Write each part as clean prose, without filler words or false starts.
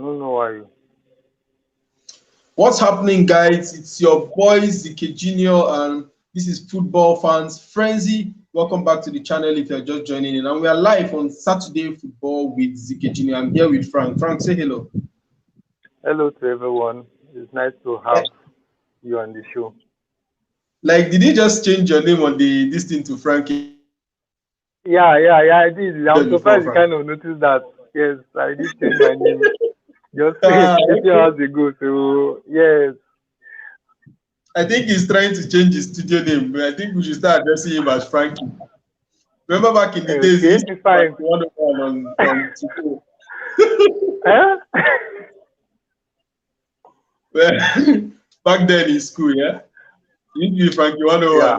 I don't know why. What's happening, guys? It's your boy ZK Junior, and this is Football Fans Frenzy. Welcome back to the channel if you're just joining in. And we are live on Saturday Football with ZK Junior. I'm here with Frank. Frank, say hello. Hello to everyone. It's nice to have you on the show. Like, did you just change your name on the this thing to Frankie Yeah, I did. I'm before, surprised you Frank? kind of noticed that. Yes, I did change my name just a few Okay. hours ago. So, yes. I think he's trying to change his studio name, but I think we should start addressing him as Frankie. Remember back in the days, he Okay, used to it's be fine. 101 on Tuko. Eh? Well, back then in school, yeah? You used to be Frankie Yeah.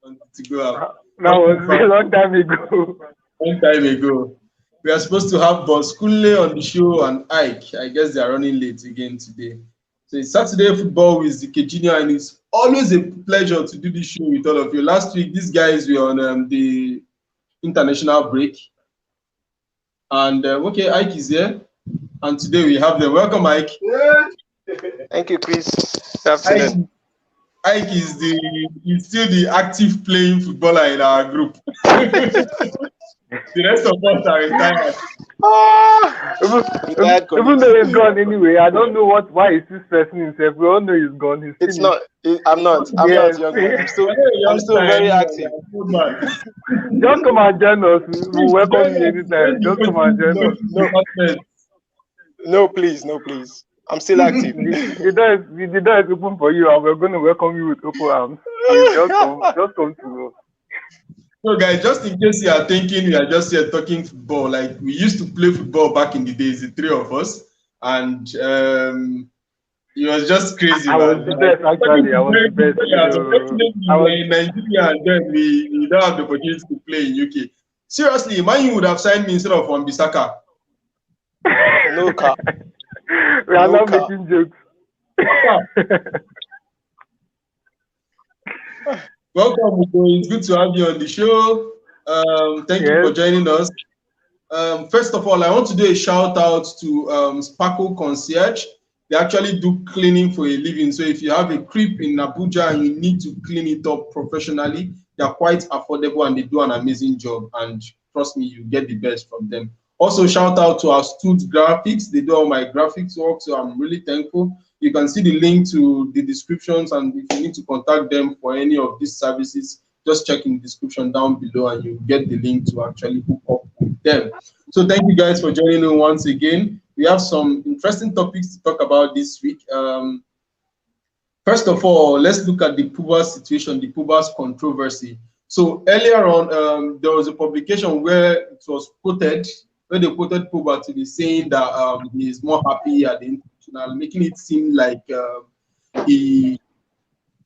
101 to go That out. was Welcome, a Frank. long time ago. Long time ago. We are supposed to have Boss Kunle on the show and Ike. I guess they are running late again today. So it's Saturday Football with ZK Junior, and it's always a pleasure to do this show with all of you. Last week, these guys were on the international break. And okay, Ike is here. And today we have them. Welcome, Ike. Thank you, Chris. Good Ike, afternoon. Ike is still the active playing footballer in our group. The rest of us are retired. even, Retired even colleagues. though he's gone anyway, I don't know why he's still stressing himself. We all know he's gone. He's It's finished. not. I'm not. I'm Yes. not young man. I'm I know I'm young still very time, active. old man. Just come and join us. We'll Please welcome join you us. Join anytime. the Just come and coaching join us. No, department. no, please, no, please. I'm still active. The door is open for you, and we're going to welcome you with open arms. Please just come to us. So, guys, just in case you are thinking we are just here talking football, like we used to play football back in the days, the three of us, and it was just crazy, I was man. the Like, best talking actually. I to was very the good best. players. Unfortunately, I we was. were in Nigeria, and then we don't have the opportunity to play in UK. Seriously, Man U would have signed me instead of Wan-Bissaka. No car. We are No not car. making jokes. Welcome, Ugo. It's good to have you on the show. Thank you for Yes. joining us. First of all, I want to do a shout out to Sparkle Concierge. They actually do cleaning for a living. So if you have a crib in Abuja and you need to clean it up professionally, they are quite affordable and they do an amazing job. And trust me, you get the best from them. Also, shout out to Astute Graphics. They do all my graphics work, so I'm really thankful. You can see the link to the descriptions, and if you need to contact them for any of these services, just check in the description down below and you get the link to actually hook up with them. So thank you guys for joining me once again. We have some interesting topics to talk about this week. First of all, let's look at the Pogbas situation, the Pogbas controversy. So earlier on, there was a publication where it was quoted, where they quoted Pogba to be saying that he is more happy at the international, making it seem like he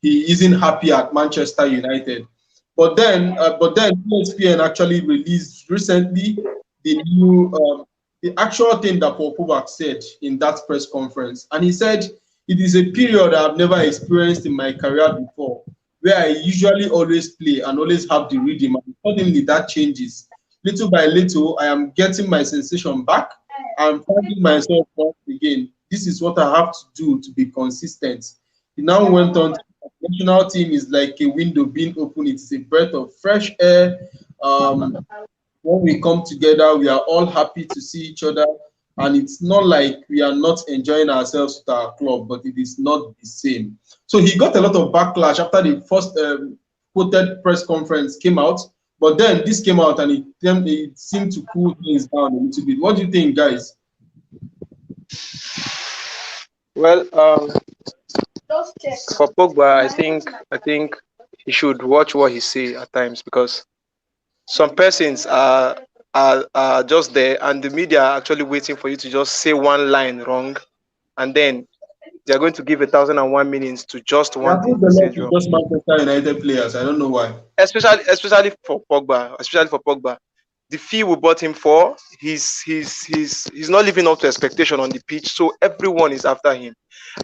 he isn't happy at Manchester United. But then ESPN actually released recently the new the actual thing that Paul Pogba said in that press conference, and he said it is a period I've never experienced in my career before, where I usually always play and always have the rhythm, and suddenly that changes. Little by little, I am getting my sensation back. I'm finding myself once again. This is what I have to do to be consistent. He now went on to the national team is like a window being open. It's a breath of fresh air. Um, when we come together, we are all happy to see each other. And it's not like we are not enjoying ourselves with our club, but it is not the same. So he got a lot of backlash after the first quoted press conference came out. But then this came out and it seemed to cool things down a little bit. What do you think, guys? Well, for Pogba, I think he should watch what he say at times because some persons are just there and the media are actually waiting for you to just say one line wrong, and then they are going to give 1,001 meanings to just It one thing happens you a lot said with wrong. just Manchester United players. I don't know why. Especially for Pogba. The fee we bought him for, he's not living up to expectation on the pitch, so everyone is after him.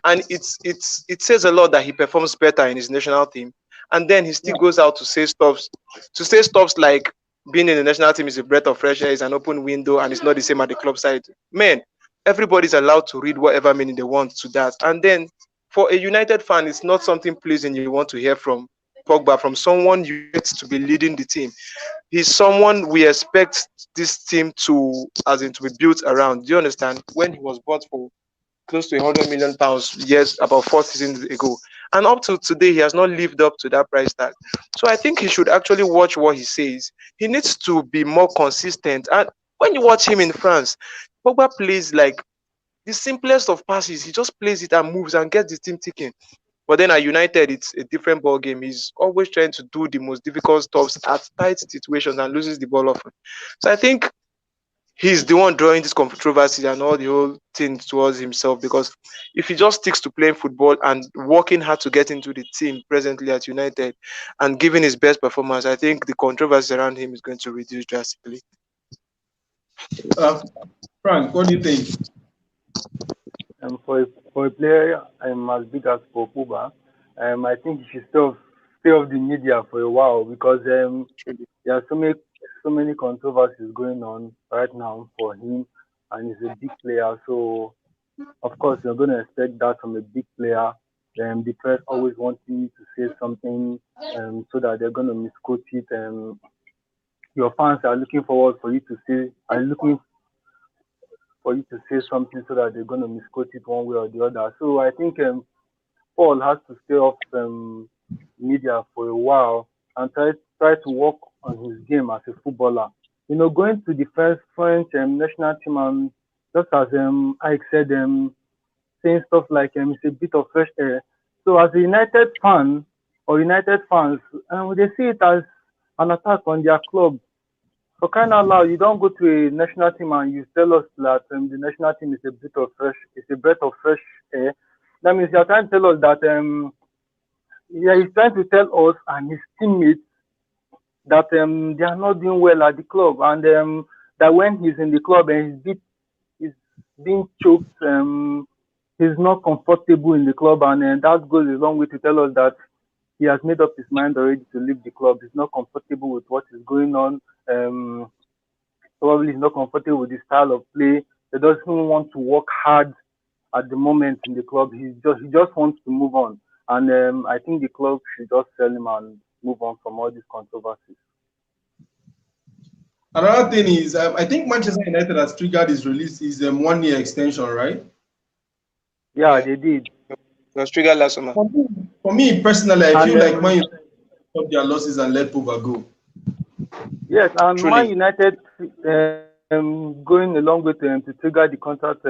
And it says a lot that he performs better in his national team. And then he still goes out to say stuffs like being in the national team is a breath of fresh air, is an open window, and it's not the same at the club side. Man, everybody's allowed to read whatever meaning they want to that. And then for a United fan, it's not something pleasing you want to hear from Pogba, from someone you get to be leading the team. He's someone we expect this team to, as in, to be built around. Do you understand? When he was bought for close to £100 million years, about 4 seasons ago, and up to today, he has not lived up to that price tag. So I think he should actually watch what he says. He needs to be more consistent. And when you watch him in France, Pogba plays like the simplest of passes. He just plays it and moves and gets the team ticking. But then at United, it's a different ball game. He's always trying to do the most difficult stuff at tight situations and loses the ball often. So I think he's the one drawing this controversy and all the whole thing towards himself, because if he just sticks to playing football and working hard to get into the team presently at United and giving his best performance, I think the controversy around him is going to reduce drastically. Frank, what do you think? For a player as big as Pogba, I think he should stay off the media for a while, because there are so many controversies going on right now for him, and he's a big player. So of course you're going to expect that from a big player. The press always wanting to say something, so that they're going to misquote it. Your fans are looking forward for you to say, are looking for you to say something, so that they're going to misquote it one way or the other. So I think Paul has to stay off media for a while and try to work on his game as a footballer. Going to the French national team, and just as Ike said, saying stuff like it's a bit of fresh air. So as a United fan or United fans, they see it as an attack on their club. For crying out loud, you don't go to a national team and you tell us that the national team is a breath of fresh air. That means you're trying to tell us that he's trying to tell us and his teammates that they are not doing well at the club, and that when he's in the club and he's being choked, he's not comfortable in the club, and that goes a long way to tell us that he has made up his mind already to leave the club. He's not comfortable with what is going on. Probably he's not comfortable with the style of play. He doesn't want to work hard at the moment in the club. He just wants to move on, and I think the club should just sell him and move on from all these controversies. Another thing is, I think Manchester United has triggered his release, his 1-year extension, right? Yeah, they did. It was triggered last summer. For me personally, I feel like Man United stop their losses and let Pogba go. Yes, and Truly. Man United going a long way to trigger the contract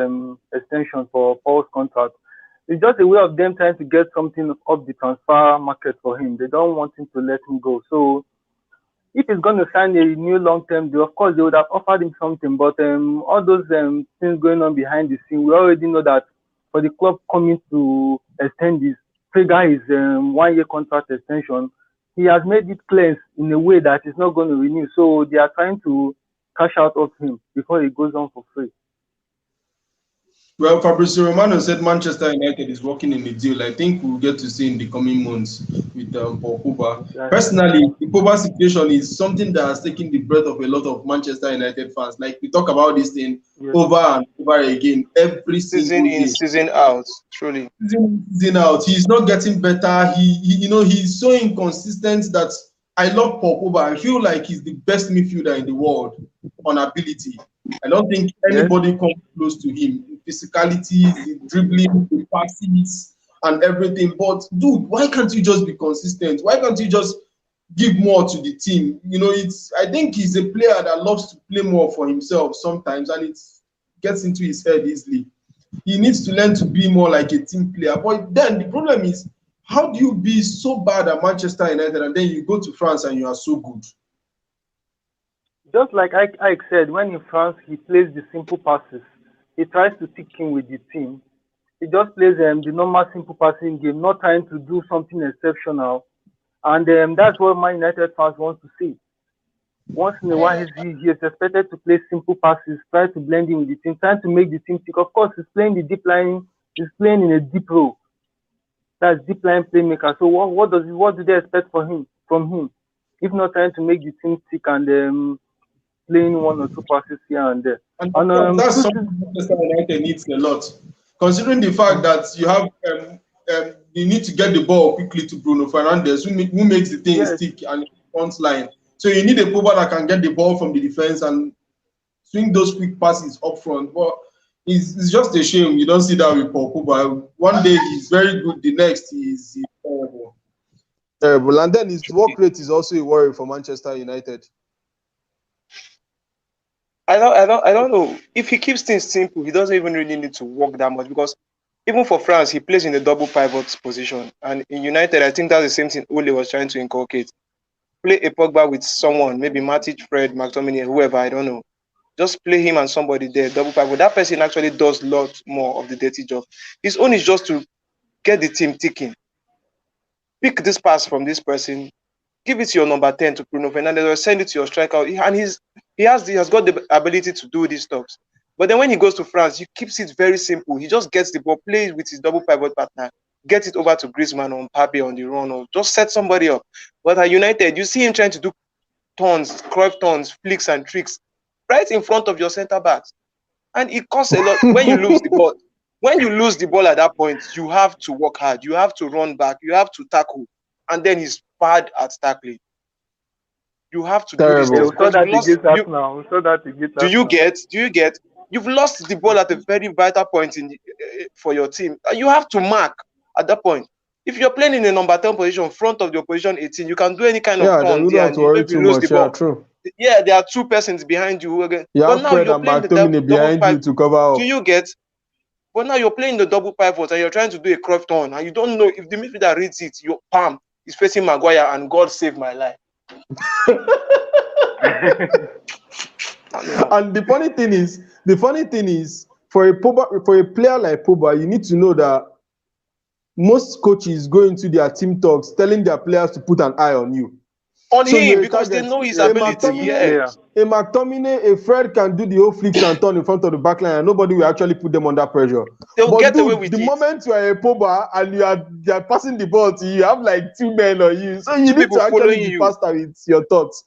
extension for Paul's contract. It's just a way of them trying to get something off the transfer market for him. They don't want him to let him go. So if he's going to sign a new long-term deal, of course they would have offered him something. But all those things going on behind the scene, we already know that for the club coming to extend his trigger his 1-year contract extension, he has made it clear in a way that he's not going to renew. So they are trying to cash out of him before he goes on for free. Well, Fabrizio Romano said Manchester United is working in a deal. I think we'll get to see in the coming months with Pogba. Yeah. Personally, the Pogba situation is something that has taken the breath of a lot of Manchester United fans. Like, we talk about this thing over and over again, every Season in, season out. Truly. Season out. He's not getting better. He's so inconsistent that I love Pogba. I feel like he's the best midfielder in the world on ability. I don't think anybody comes close to him. Physicality, the dribbling, the passes, and everything. But dude, why can't you just be consistent? Why can't you just give more to the team? I think he's a player that loves to play more for himself sometimes, and it gets into his head easily. He needs to learn to be more like a team player. But then the problem is, how do you be so bad at Manchester United and then you go to France and you are so good? Just like Ike said, when in France he plays the simple passes. He tries to stick in with the team. He just plays the normal simple passing game, not trying to do something exceptional. And that's what Man United fans want to see. Once in a while, he is expected to play simple passes, try to blend in with the team, trying to make the team tick. Of course, he's playing the deep line. He's playing in a deep role. That's deep line playmaker. So what do they expect from him? If not trying to make the team tick and playing one or two passes here and there. And On that's two something Manchester United needs a lot, considering the fact that you have you need to get the ball quickly to Bruno Fernandes, who makes the thing yes, stick and front line. So you need a Pogba that can get the ball from the defense and swing those quick passes up front. But it's just a shame you don't see that with Paul Pogba. One day he's very good, the next he's terrible. Terrible. And then his work rate is also a worry for Manchester United. I don't know. If he keeps things simple, he doesn't even really need to work that much because even for France, he plays in the double pivot position. And in United, I think that's the same thing Ole was trying to inculcate. Play a Pogba with someone, maybe Matic, Fred, McTominay, whoever, I don't know. Just play him and somebody there, double pivot. That person actually does a lot more of the dirty job. His own is just to get the team ticking. Pick this pass from this person, give it to your number 10 to Bruno Fernandes or send it to your striker. And he has got the ability to do these stuff. But then when he goes to France, he keeps it very simple. He just gets the ball, plays with his double pivot partner, gets it over to Griezmann on Mbappe on the run, or just set somebody up. But at United, you see him trying to do turns, Cruyff turns, flicks and tricks right in front of your center backs. And it costs a lot when you lose the ball. When you lose the ball at that point, you have to work hard. You have to run back. You have to tackle. And then he's bad at tackling. You have to do this. we saw that against Arsenal. We saw that against Arsenal. Do you get? You've lost the ball at a very vital point for your team. You have to mark at that point. If you're playing in a number 10 position, front of the opposition 18, you can do any kind of turn there and you maybe lose the ball. True. Yeah, there are two persons behind you. But now you're playing the double behind you to cover up. Do you get? But now you're playing the double pivot and you're trying to do a Cruyff turn and you don't know if the midfielder reads it, your palm is facing Maguire and God save my life. And the funny thing is, for a player like Pogba, you need to know that most coaches go into their team talks telling their players to put an eye on you. On him, because they know his ability. A McTominay, a Fred can do the whole flicks and turn in front of the back line and nobody will actually put them under pressure. They'll get away with it. The moment you are a Pogba and you are passing the ball to you, you have like two men on you. So you need to actually be faster with your thoughts.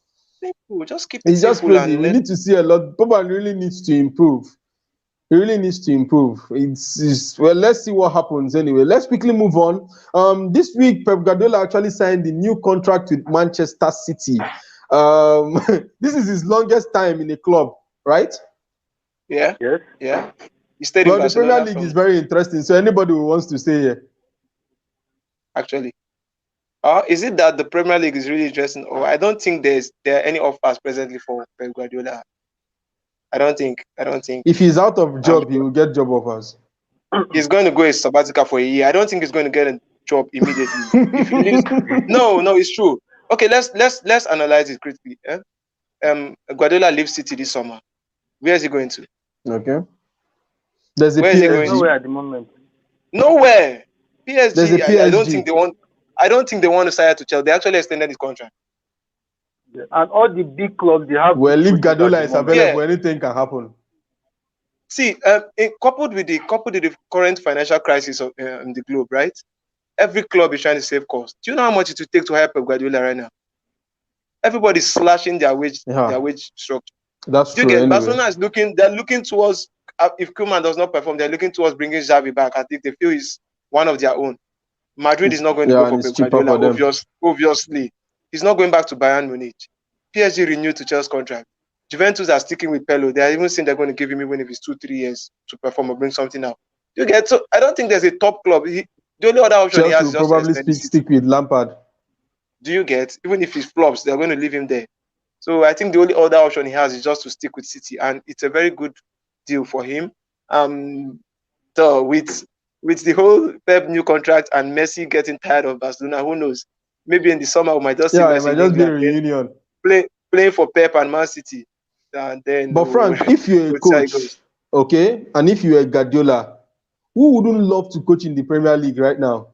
Just keep it simple. Just crazy. We need to see a lot. Pogba really needs to improve. He really needs to improve. Well, let's see what happens anyway. Let's quickly move on. This week, Pep Guardiola actually signed the new contract with Manchester City. This is his longest time in a club, right? Yeah. Yes. Yeah. He stayed in Barcelona. The Premier League is very interesting. So anybody who wants to stay here. Actually. Is it that the Premier League is really interesting? Or I don't think there are any offers presently for Pep Guardiola. I don't think. If he's out of job, he will get job offers. He's going to go a sabbatical for a year. I don't think he's going to get a job immediately. If he leaves, no, it's true. Okay, let's analyze it critically. Guardiola leaves City this summer. Where is he going to? Okay. There's a Where PSG. Is he going Nowhere at the moment. Nowhere. PSG. There's a PSG. I don't think they want to sign to Chelsea. They actually extended his contract. And all the big clubs, they have. Well, if Guardiola is available, anything can happen. See, coupled with the current financial crisis in the globe, right? Every club is trying to save costs. Do you know how much it would take to hire Pep Guardiola right now? Everybody's slashing their wage structure. That's true. Anyway. Barcelona is looking towards, if Koeman does not perform, they're looking towards bringing Xavi back. I think they feel he's one of their own. Madrid is not going to go for Pep Guardiola, obviously. He's not going back to Bayern Munich. PSG renewed to Chelsea's contract. Juventus are sticking with Pello. They are even saying they're going to give him even if it's 2-3 years to perform or bring something out. You get? So I don't think there's a top club. The only other option Chelsea he has is will probably stick with Lampard. Do you get? Even if he flops, they're going to leave him there. So I think the only other option he has is just to stick with City, and it's a very good deal for him. So with the whole Pep new contract and Messi getting tired of Barcelona, who knows? Maybe in the summer we might just see Messi it might just be a reunion. Playing for Pep and Man City. And then but Frank, if you're a coach, okay, and if you're a Guardiola, who wouldn't love to coach in the Premier League right now?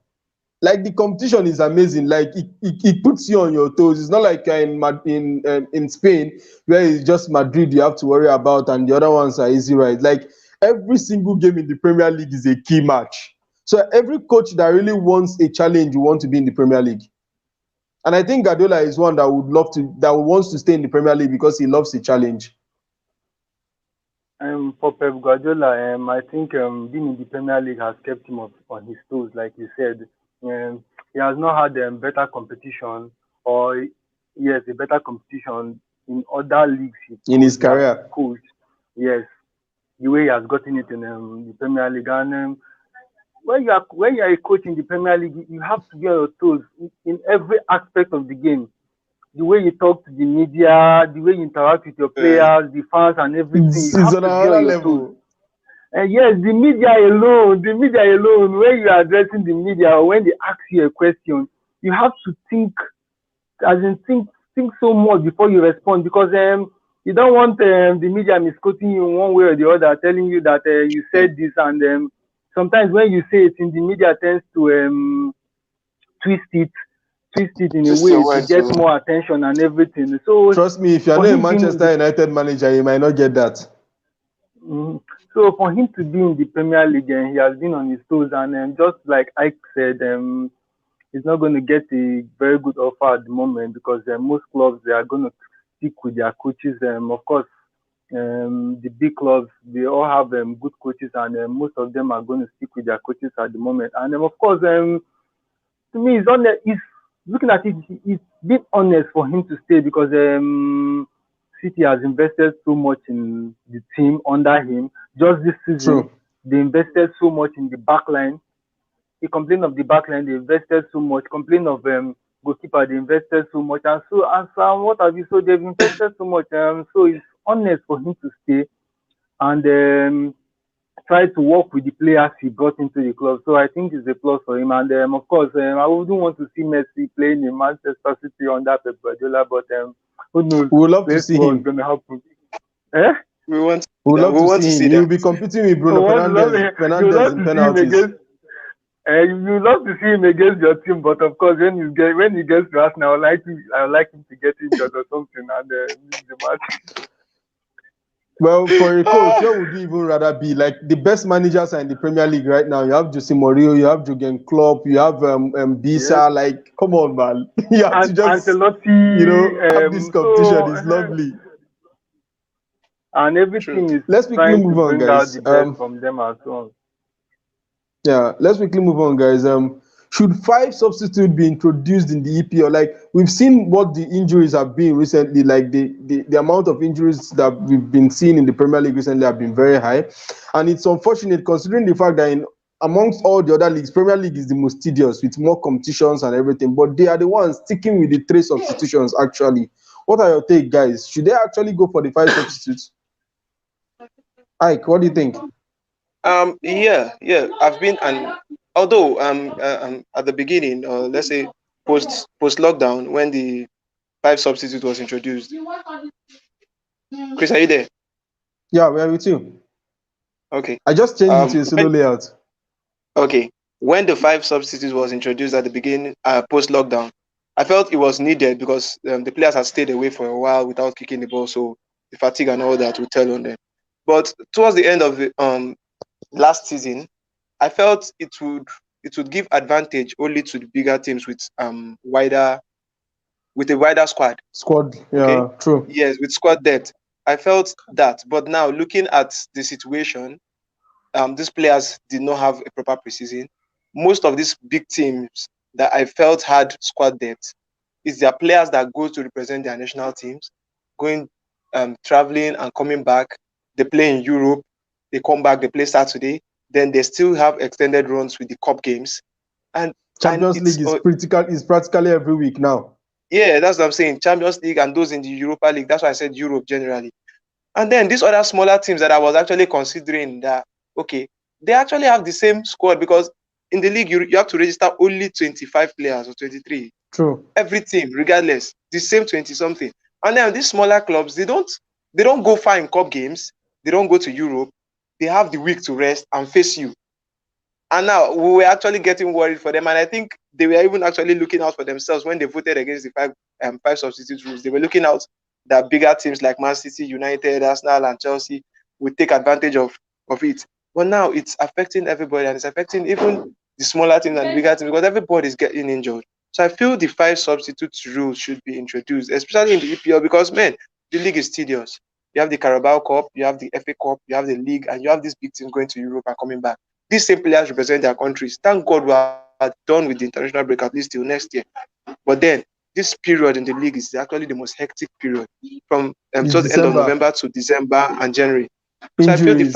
Like, the competition is amazing. Like, it puts you on your toes. It's not like in Spain where it's just Madrid you have to worry about and the other ones are easy rides. Like, every single game in the Premier League is a key match. So every coach that really wants a challenge will want to be in the Premier League. And I think Guardiola is one that wants to stay in the Premier League because he loves a challenge. For Pep Guardiola, I think being in the Premier League has kept him on his toes, like you said. He has not had better competition, or yes, a better competition in other leagues in his he has career. coached. Yes, the way he has gotten it in the Premier League, and when you are a coach in the Premier League, you have to be on your toes in every aspect of the game. The way you talk to the media, the way you interact with your players, the fans, and everything, you It's have on to be on another your toes. level. And yes, the media alone, when you are addressing the media or when they ask you a question, you have to think, as in think so much before you respond, because you don't want the media misquoting you in one way or the other, telling you that you said this, and sometimes when you say it in the media tends to twist it twist it in a Twist way your to words. get more attention and everything. So Trust me, if you're for not a him being in Manchester United manager, you might not get that. so for him to be in the Premier League, he has been on his toes, and just like Ike said, he's not going to get a very good offer at the moment, because most clubs, they are going to stick with their coaches. Of course, the big clubs, they all have good coaches, and most of them are going to stick with their coaches at the moment. And of course, to me, it's looking at it, it's been honest for him to stay, because City has invested so much in the team under him. Just this season, True. they invested so much in the back line. He complained of the back line, they invested so much. Complained of goalkeeper, they invested so much. And what have you? So they've invested so much. So it's honest for him to stay, and try to work with the players he brought into the club. So I think it's a plus for him. And of course, I wouldn't want to see Messi playing in Manchester City under Pep Guardiola, but who knows? We would love to Let's see see what's him. going to happen. Eh? We want We would that. love We to want to see him. see He will that. be competing with So Bruno what love, you Fernandez love in to see him penalties. against. You love to see him against your team, but of course, when he gets to Arsenal, I would like him to get injured or something and miss the match. Well, for a coach, where would you even rather be? Like the best managers are in the Premier League right now. You have Jose Mourinho, you have Jurgen Klopp, you have Yes, Bisa. Like, come on, man. You have to and just, Ancelotti. have this competition. It's lovely. And True. everything is Let's quickly trying to move on, bring out guys. the best from them as well. Yeah, let's quickly move on, guys. Should five substitute be introduced in the EPL? Like we've seen what the injuries have been recently. Like the amount of injuries that we've been seeing in the Premier League recently have been very high, and it's unfortunate considering the fact that in amongst all the other leagues, Premier League is the most tedious with more competitions and everything. But they are the ones sticking with the three substitutions. Actually, what are your take, guys? Should they actually go for the five substitutes? Ike, what do you think? Yeah. I've been, and although at the beginning, or let's say post lockdown, when the five substitute was introduced. Chris, are you there? Yeah, we are with you. Okay. I just changed it to a solo When, layout. okay. When the five substitutes was introduced at the beginning, post lockdown, I felt it was needed because the players had stayed away for a while without kicking the ball, so the fatigue and all that would tell on them. But towards the end of the last season, I felt it would give advantage only to the bigger teams with a wider squad. Squad, Okay, yeah, true. yes, with squad depth. I felt that, but now looking at the situation, these players did not have a proper preseason. Most of these big teams that I felt had squad depth is their players that go to represent their national teams, going traveling and coming back. They play in Europe, they come back, they play Saturday, then they still have extended runs with the cup games. And Champions it's League is practically every week now. yeah, that's what I'm saying. Champions League and those in the Europa League. That's why I said Europe generally. And then these other smaller teams that I was actually considering that, okay, they actually have the same squad because in the league, you have to register only 25 players or 23. True. Every team, regardless, the same 20 something. And then these smaller clubs, they don't go far in cup games. They don't go to Europe. They have the week to rest and face you. And now we were actually getting worried for them. And I think they were even actually looking out for themselves when they voted against the five substitute rules. They were looking out that bigger teams like Man City, United, Arsenal, and Chelsea would take advantage of it. But now it's affecting everybody, and it's affecting even the smaller teams and the bigger teams because everybody's getting injured. So I feel the five substitute rule should be introduced, especially in the EPL, because man, the league is tedious. you have the Carabao Cup, you have the FA Cup, you have the league, and you have these big teams going to Europe and coming back. These same players represent their countries. Thank God we are done with the international break at least till next year. But then this period in the league is actually the most hectic period from It's towards the end of December. November to December and January. So I feel Injuries.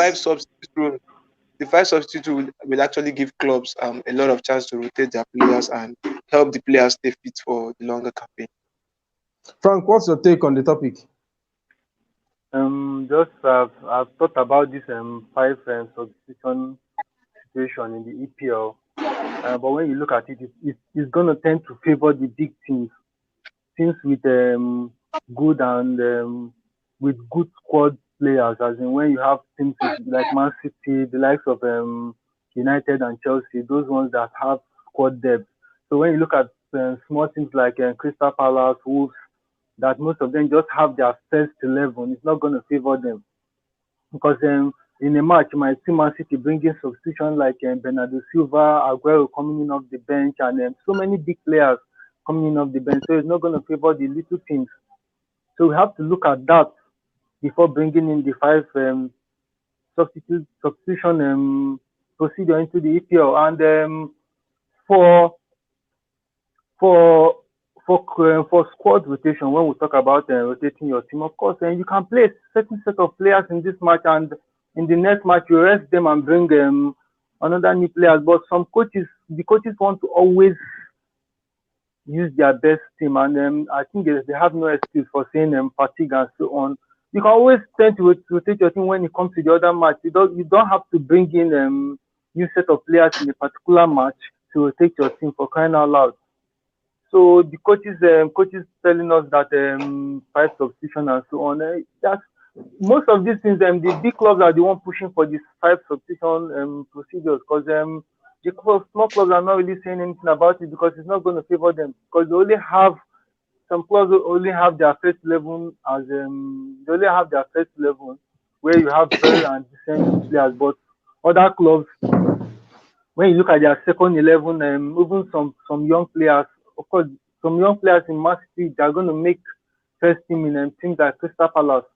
the five substitute will actually give clubs a lot of chance to rotate their players and help the players stay fit for the longer campaign. Frank, what's your take on the topic? Just I've thought about this five substitution situation in the EPL, but when you look at it, it's going to tend to favor the big teams with good and with good squad players. As in when you have teams like Man City, the likes of United and Chelsea, those ones that have squad depth. So when you look at small teams like Crystal Palace, Wolves, that most of them just have their first 11, it's not going to favor them because in a match you might see Man City bringing substitution like Bernardo Silva, Aguero coming in off the bench, and so many big players coming in off the bench. So it's not going to favor the little teams. So we have to look at that before bringing in the five substitution procedure into the EPL. And for for for squad rotation, when we talk about rotating your team, of course, you can play a certain set of players in this match, and in the next match you rest them and bring another new players. But the coaches want to always use their best team, and I think they have no excuse for saying fatigue and so on. You can always tend to rotate your team when it comes to the other match. You don't have to bring in new set of players in a particular match to rotate your team, for crying out loud. So the coaches telling us that five substitution and so on. That's most of these things. The big clubs are the one pushing for these five substitution procedures, because small clubs are not really saying anything about it because it's not going to favor them, because some clubs only have their first 11 as they only have their first 11 where you have very and decent players, but other clubs, when you look at their second 11, even some young players, of course, some young players in Man City, they are going to make first team in teams like Crystal Palace.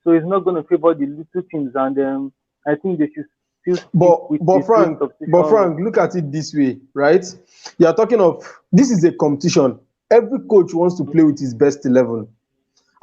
So it's not going to favor the little teams, and I think they should still stick with But Frank, look at it this way, right? You are talking of, this is a competition. Every coach wants to play with his best 11.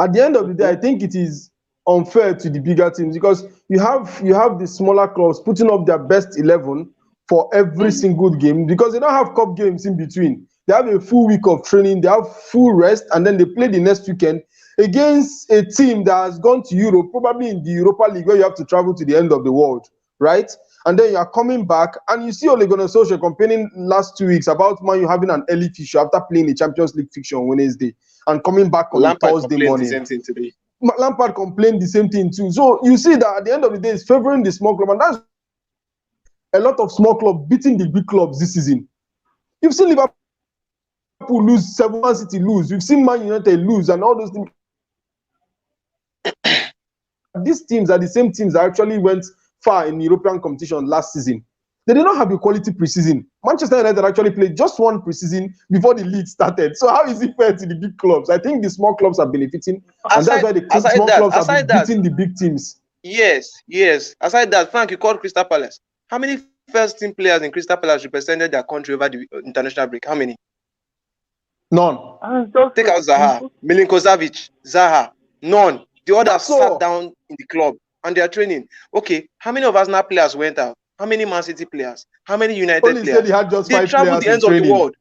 At the end of the day, I think it is unfair to the bigger teams, because you have the smaller clubs putting up their best 11 for every single game, because they don't have cup games in between. They have a full week of training, they have full rest, and then they play the next weekend against a team that has gone to Europe, probably in the Europa League, where you have to travel to the end of the world, right? And then you are coming back, and you see Ole Gunnar Solskjaer complaining last 2 weeks about Man U having an early fixture after playing a Champions League fixture on Wednesday and coming back on Thursday morning. The same thing today. Lampard complained the same thing too. So you see that at the end of the day, it's favoring the small club, and that's a lot of small clubs beating the big clubs this season. You've seen Liverpool lose, 7 Man City lose. You've seen Man United lose, and all those things. These teams are the same teams that actually went far in European competition last season. They did not have a quality preseason. Manchester United actually played just one preseason before the league started. So how is it fair to the big clubs? I think the small clubs are benefiting, and that's why the small clubs are beating the big teams. Yes. Aside that, Frank, you called Crystal Palace. How many first team players in Crystal Palace represented their country over the international break? How many? None. Take out Zaha, Milinkovic, Zaha. None. The others sat down in the club and they are training. Okay, how many of Arsenal players went out? How many Man City players? How many United players? Said they had just they traveled the ends of the world.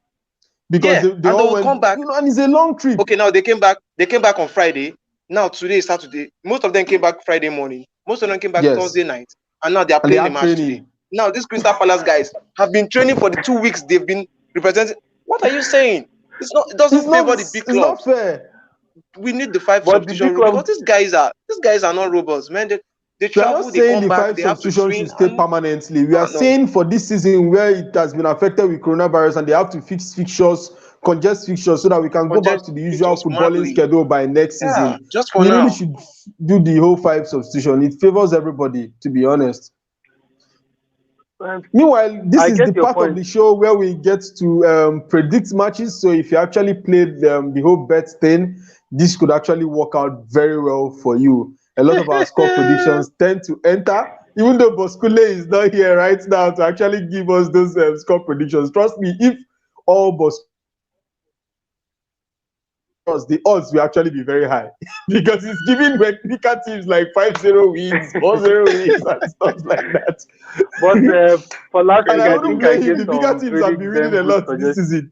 Because they all went, come back. And it's a long trip. Okay, now they came back on Friday. Now today is Saturday. Most of them came back Friday morning. Most of them came back Thursday night. And now they are playing the match today. Now these Crystal Palace guys have been training for the 2 weeks they've been representing. What are you saying? It doesn't favor the big clubs. It's not fair. We need the five substitution rule, because these guys are not robots, man. They travel, they come back, they have to train. Should stay permanently. We are saying for this season where it has been affected with coronavirus and they have to fix fixtures, congest fixtures, so that we can go back to the usual footballing schedule by next season. Just for we now. really should do the whole 5 substitution. It favors everybody, to be honest. Meanwhile, this is the part of the show where we get to predict matches. So if you actually played the whole bet thing, this could actually work out very well for you. a lot of our score predictions tend to enter, even though Boskule is not here right now to actually give us those score predictions. Trust me, if all Boskule, the odds will actually be very high because it's giving weaker teams like 5-0 wins, 4-0 wins, and stuff like that. But for last And week, I I wouldn't think I blame him. gave The bigger some teams have pretty been winning damn a good lot this suggestions. season.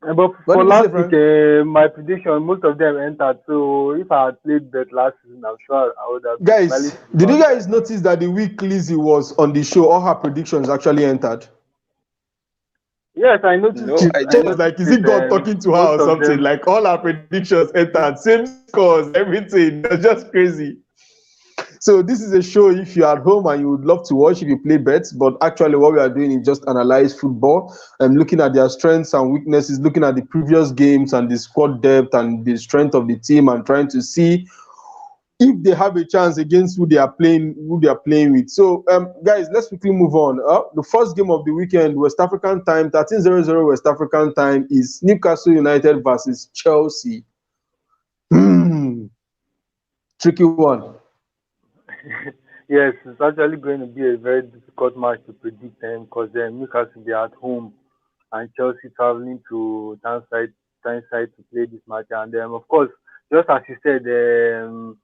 But What for did you say, last week, Frank? my prediction, most of them entered. So if I had played bet last season, I'm sure I would have been smiling Guys, to the did you mountain. guys notice that the week Lizzie was on the show, all her predictions actually entered? Yes, I noticed No, it. I I did Just not. noticed like, is it. it God talking to her Most or of something? them. Like all our predictions entered, same scores, everything. That's just crazy. So this is a show if you're at home and you would love to watch if you play bets, but actually what we are doing is just analyze football and looking at their strengths and weaknesses, looking at the previous games and the squad depth and the strength of the team and trying to see if they have a chance against who they are playing with. So guys, let's quickly move on. The first game of the weekend, West African time, 13:00 West African time, is Newcastle United versus Chelsea. Tricky one. Yes, it's actually going to be a very difficult match to predict because Newcastle they are at home and Chelsea traveling to Tyneside to play this match. And of course, just as you said, the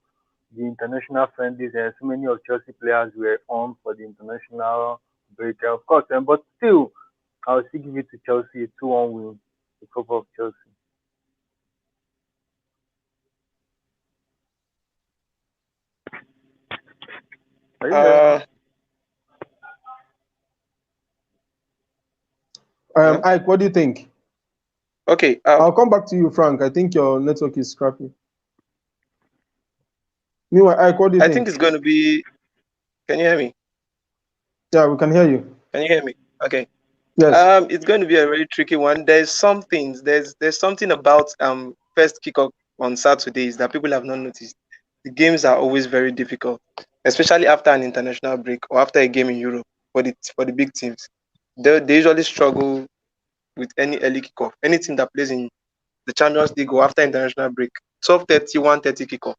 international friendlies, so many of Chelsea players were on for the international break. Of course, but still, I'll still give it to Chelsea, a 2-1 win in favor of Chelsea. Are you hearing me? Uh, yeah. Ike, what do you think? Okay. I'll come back to you, Frank. I think your network is scrappy. Meanwhile, Ike, what do you I think think? it's going to be. Can you hear me? Yeah, we can hear you. Can you hear me? Okay. Yes. It's going to be a very tricky one. There's something. There's something about first kickoff on Saturdays that people have not noticed. The games are always very difficult, especially after an international break or after a game in Europe for the big teams. They usually struggle with any early kickoff. Any team that plays in the Champions League or after international break, 12:30, 1:30 kickoff.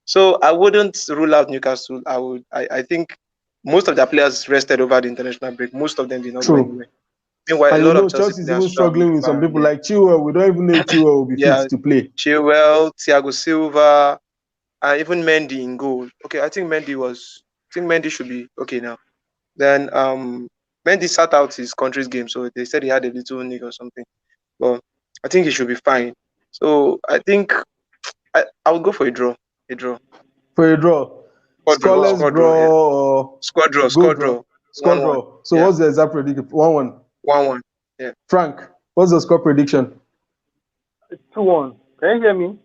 So I wouldn't rule out Newcastle. I think most of their players rested over the international break. Most of them did not go True. anywhere. Meanwhile, a And you lot of know, Chelsea Chelsea is players even traveled struggling with some far and people near. like Chilwell. We don't even know if Chilwell will be fit Yeah, to play. Chilwell, Thiago Silva, and even Mendy in goal. Okay, I think Mendy should be okay now. Then Mendy sat out his country's game, so they said he had a little nick or something. But I think he should be fine. So I think I would go for a draw. A draw. For a draw. Scoreless Wow. Squad draw, yeah. draw or Squad goal draw. draw. Score 1-1. draw. So Yeah. what's the exact prediction? 1-1. 1-1. Yeah. Frank, what's the score prediction? It's 2-1. Can you hear me?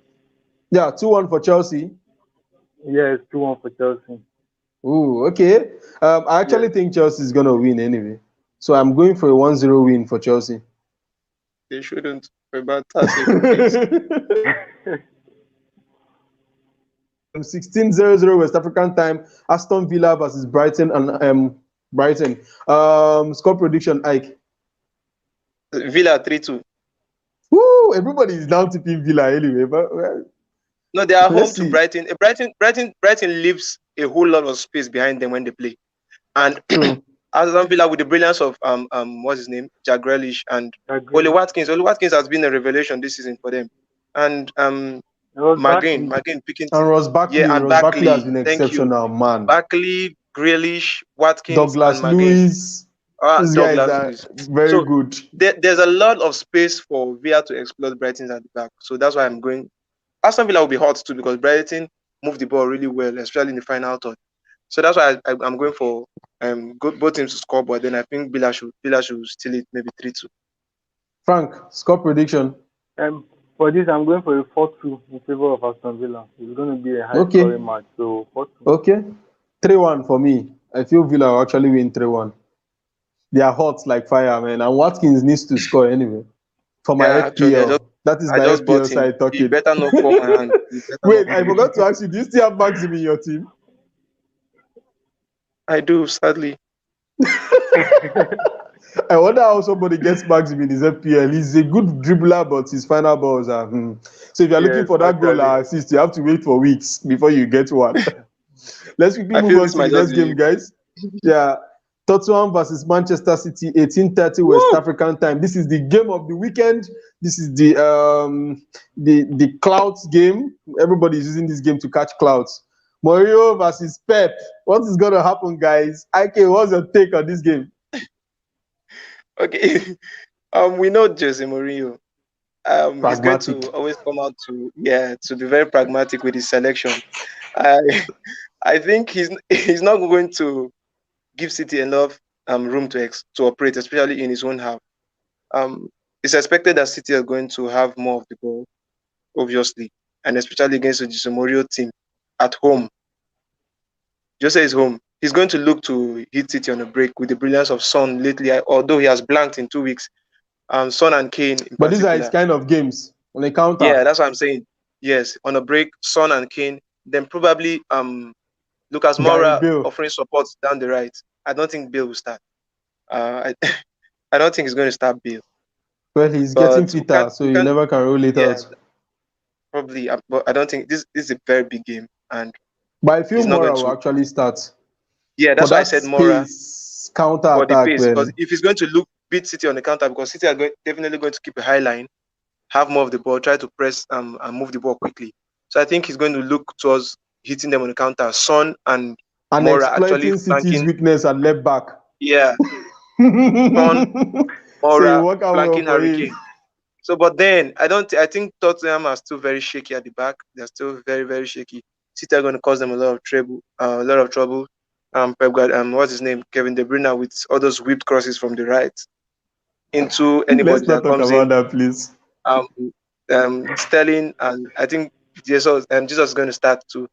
Yeah, 2-1 for Chelsea. Yes, 2-1 for Chelsea. Ooh, okay. I actually Yes. think Chelsea is going to win anyway. So I'm going for a 1-0 win for Chelsea. They shouldn't. For Bata sake, please. 16:00 West African time, Aston Villa versus Brighton and Brighton. Score prediction, Ike. Villa 3-2. Woo! Everybody is now tipping Villa anyway, but well, No, they are home let's to see. Brighton. Brighton leaves a whole lot of space behind them when they play. And True. Aston Villa with the brilliance of what's his name? Jack Grealish and Oli Agree. Watkins. Oli Watkins has been a revelation this season for them. And It was McGinn, Barkley. McGinn picking And Ross yeah, Barkley. and Ross Barkley has Barkley. been Thank you. exceptional, man. Barkley, Grealish, Watkins, and Douglas McGinn. Lewis. These guys Douglas are Luiz. very So good. there's a lot of space for Villa to exploit Brighton at the back. So that's why I'm going. Aston Villa will be hot too because Brighton moved the ball really well, especially in the final third. So that's why I'm going for both teams to score, but then I think Villa should steal it maybe 3-2. Frank, score prediction. For this, I'm going for a 4-2 in favor of Aston Villa. It's going to be a high Okay. scoring match. So 4-2. Okay. 3-1 for me. I feel Villa will actually win 3-1. They are hot like fire, man. And Watkins needs to score anyway. For my Yeah, actually, FPL. That is I my just bought FPL him. side He talking. better not fall my hand. He better not Wait, fall I my forgot hand. to ask you, do you still have Maxim in your team? I do, sadly. I wonder how somebody gets marks in his FPL. He's a good dribbler, but his final balls are. So if you're looking Yes, for that goal or actually. assist, you have to wait for weeks before you get one. Let's quickly I move feel on this to the might just next game, be. guys. Yeah. Tottenham versus Manchester City, 18:30 West Woo! African time. This is the game of the weekend. This is the clouds game. Everybody is using this game to catch clouds. Mourinho versus Pep. What is going to happen, guys? IK, what's your take on this game? Okay. We know Jose Mourinho. He's going Pragmatic. to always come out to be very pragmatic with his selection. I I think he's not going to give City enough room to operate, especially in his own half. It's expected that City are going to have more of the ball, obviously, and especially against the Jose Mourinho team at home. Jose is home. He's going to look to hit City on a break with the brilliance of Son lately, although he has blanked in 2 weeks. Son and Kane in But these are his particular. kind of games on the counter. Yeah, that's what I'm saying. Yes, on a break, Son and Kane. Then probably Lucas Gary Moura Bale. offering support down the right. I don't think Bale will start. I don't think he's going to start Bale. Well, he's getting But fitter, so we you can't. never can rule it Yeah, out. probably. But I don't think this is a very big game, and But I feel he's not going Mora will to. actually start Yeah, for that's why I that said Moura space counter for the attack. pace, because Then if he's going to beat City on the counter, because City are definitely going to keep a high line, have more of the ball, try to press and move the ball quickly. So I think he's going to look towards hitting them on the counter. Son and and Moura actually exploiting City's flanking. weakness at left back. Yeah, Son, So it Moura work out well flanking for Harry him. Kane. So, but then I think Tottenham are still very shaky at the back. They're still very, very shaky. City are going to cause them a lot of trouble. Pep Guardiola, what's his name? Kevin De Bruyne with all those whipped crosses from the right into Let's anybody not that talk comes about in. that, please. Um, Sterling, and I think Jesus is going to start too.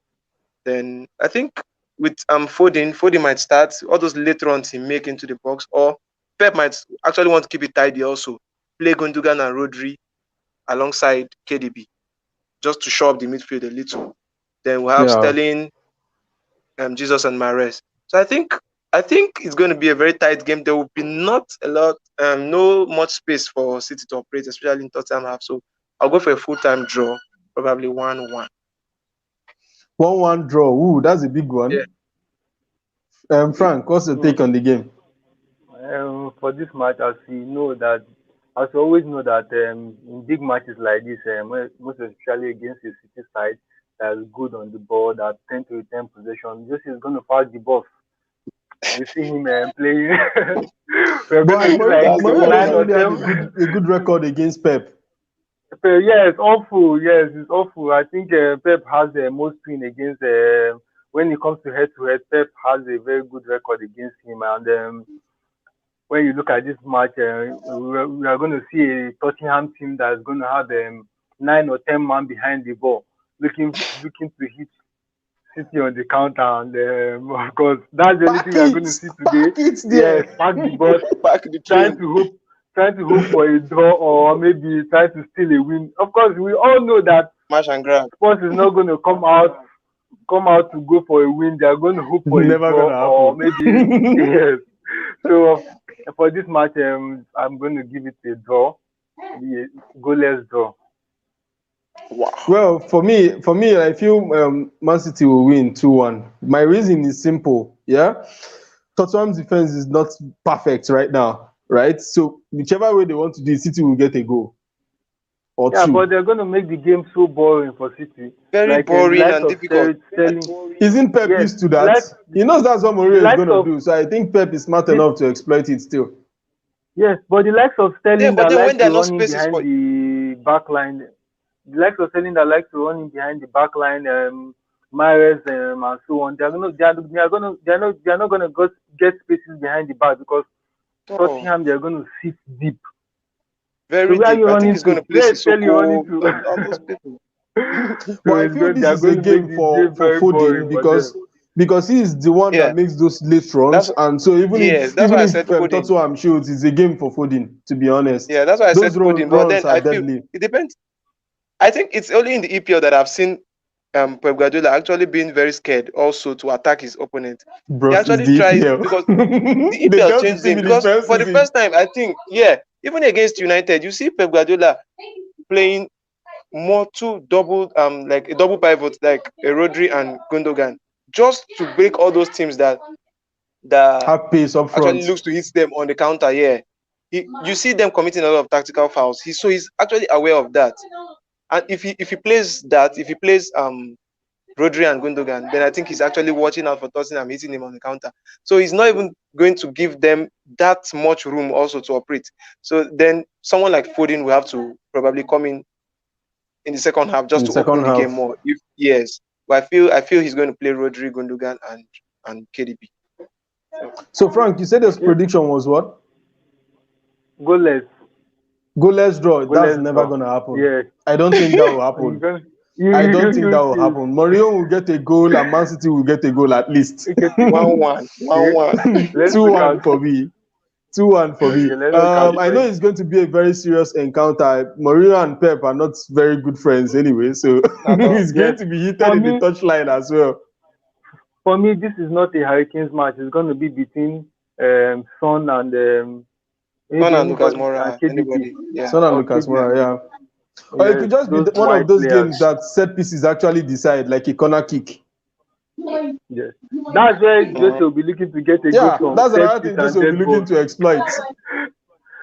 Then I think with Foden might start. All those late runs he make into the box, or Pep might actually want to keep it tidy also. Play Gundogan and Rodri alongside KDB just to show up the midfield a little. Then we'll have Yeah. Sterling, Jesus and Mahrez. So I think it's going to be a very tight game. There will be not a lot, no much space for City to operate, especially in Tottenham half. So I'll go for a full-time draw, probably 1-1. 1-1 draw. Ooh, that's a big Yeah. one. Frank, what's your take on the game? For this match, as you always know that in big matches like this, most especially against the City side that is good on the ball, that tend to retain possession, just is going to pass the ball. We see him playing. We're But going to see like That's the Mourinho worst nine doesn't or one. really have ten. a good record against Pep. Yeah, it's awful. Yes, it's awful. I think Pep has the most win against. When it comes to head to head, Pep has a very good record against him. And when you look at this match, we are going to see a Tottenham team that is going to have 9 or 10 men behind the ball, looking to hit City on the counter. And of course, that's the only thing we are going to see today. Pack it Yes, there. pack the ball, Back the trying train. to hope trying to hope for a draw or maybe try to steal a win. Of course, we all know that Smash and grab. Spurs is not going to come out to go for a win. They are going to hope for a Never draw gonna or maybe happen. yes. So for this match, I'm going to give it a draw, the goalless draw. Wow. Well, for me, I feel Man City will win 2-1. My reason is simple. Yeah, Tottenham's defense is not perfect right now, right? So whichever way they want to do it, City will get a goal or Yeah, but two. they're going to make the game so boring for City. Very Like the boring likes and of difficult. Sterling. Isn't Pep Yes, used to the that? likes He knows that's what the Mourinho is likes gonna of do. So I think Pep is smart the enough to exploit it still. yes, but the likes of Yeah, Sterling but that then when likes there to are no run in spaces behind for the back line, the likes of Sterling that likes to run in behind the back line, Mahrez, and so on, they're not gonna get spaces behind the back because oh, Tottenham they're gonna sit deep. So very where are deep. you I think running he's going to? to play Where is Sterling running Sissoko, to? all those people. But I feel this They're is a going to make game the game for very boring Foden for them. because he is the one that Yeah, makes those late runs, that's and so even yes, if that's even why I if said Foden. Tottenham shoots, it's a game for Foden. To be honest, Yeah, that's why I said those Foden. But runs then are I feel deadly. it depends. I think it's only in the EPL that I've seen Pep Guardiola actually being very scared also to attack his opponent. He Bros, is actually the tries EPL. because the They EPL just changed the team him in his because first for the season. first time, I think, yeah, even against United, you see Pep Guardiola playing more two double like a double pivot like a Rodri and Gundogan, just to break all those teams that Have pace up actually front. looks to hit them on the counter. Yeah, you see them committing a lot of tactical fouls. He's actually aware of that. And if he plays Rodri and Gundogan, then I think he's actually watching out for Tottenham hitting him on the counter. So he's not even going to give them that much room also to operate. So then someone like Foden will have to probably come in the second half In just the to open second the game half. more. If yes, but I feel he's going to play Rodri, Gundogan, and KDB. So Frank, you said his Okay. prediction was what? Goalless. Goalless draw. That's Goalless never draw. gonna happen. Yeah. I don't think that will You happen. can you I you don't think that you will see. happen. Mourinho will get a goal and Man City will get a goal at least. Okay. 1-1, 1-1. Let's look 2-1 at for me. 2-1 for me. okay, let's look at I know it's going to be a very serious encounter. Mourinho and Pep are not very good friends anyway, so it's yes. going to be heated For in the me touchline as well. for me this is not a Hurricanes match. It's gonna be between Son and Son maybe and Lucas anybody and Moura, KDB anybody. Yeah. Son and or Lucas KDB. Moura, yeah. Or it Yes, could just be those one of white those players. games that set pieces actually decide, like a corner kick. Yes. That's where Jose Mm. will be looking to get a goal Yeah, from that's set another piece thing Jose and will be dead looking balls. to exploit.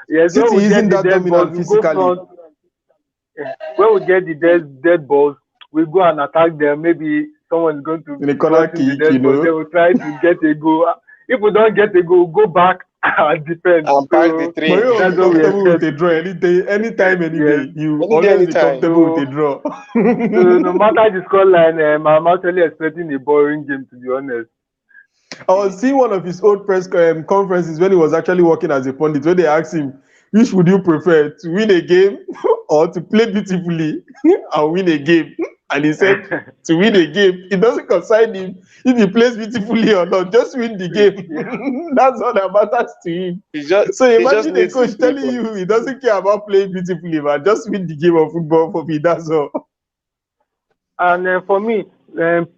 Yes, when City we get isn't the that dead balls, dominant we go physically. front. When we get the dead balls, we go and attack them. Maybe someone is going to In a be corner crossing the kick, dead balls. Then we try to get a goal. If we don't get a goal, we go back and defend. And pack the So train. Mourinho will be that's what we comfortable with expect. a draw any day, anytime, any Yes. day. You Any day, always be anytime. comfortable with a So draw. no matter the scoreline, I'm actually expecting a boring game, to be honest. I was seeing one of his old press conferences when he was actually working as a pundit, where they asked him, which would you prefer, to win a game or to play beautifully and win a game? And he said, to win a game, it doesn't concern him if he plays beautifully or not, just win the game. Yeah. That's all that matters to him. So He just imagine a needs the coach 3 telling you points. he doesn't care about playing beautifully, but just win the game of football for me, that's all. And for me,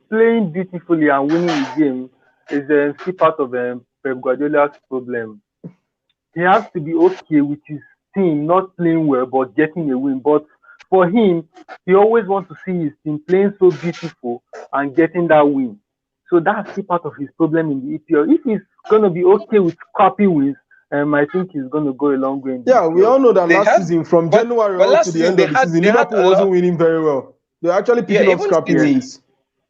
playing beautifully and winning a game is still part of Pep Guardiola's problem. He has to be okay with his team not playing well but getting a win. But for him, he always wants to see his team playing so beautiful and getting that win. So that's still part of his problem in the EPL. If he's gonna be okay with crappy wins, I think he's gonna go a long way in the Yeah, we EPL. all know that They last had, season, from but January but up to last the season end of the season, they had Liverpool a lot. wasn't winning very well. They were actually Yeah, picking up scrappy Yes, wins.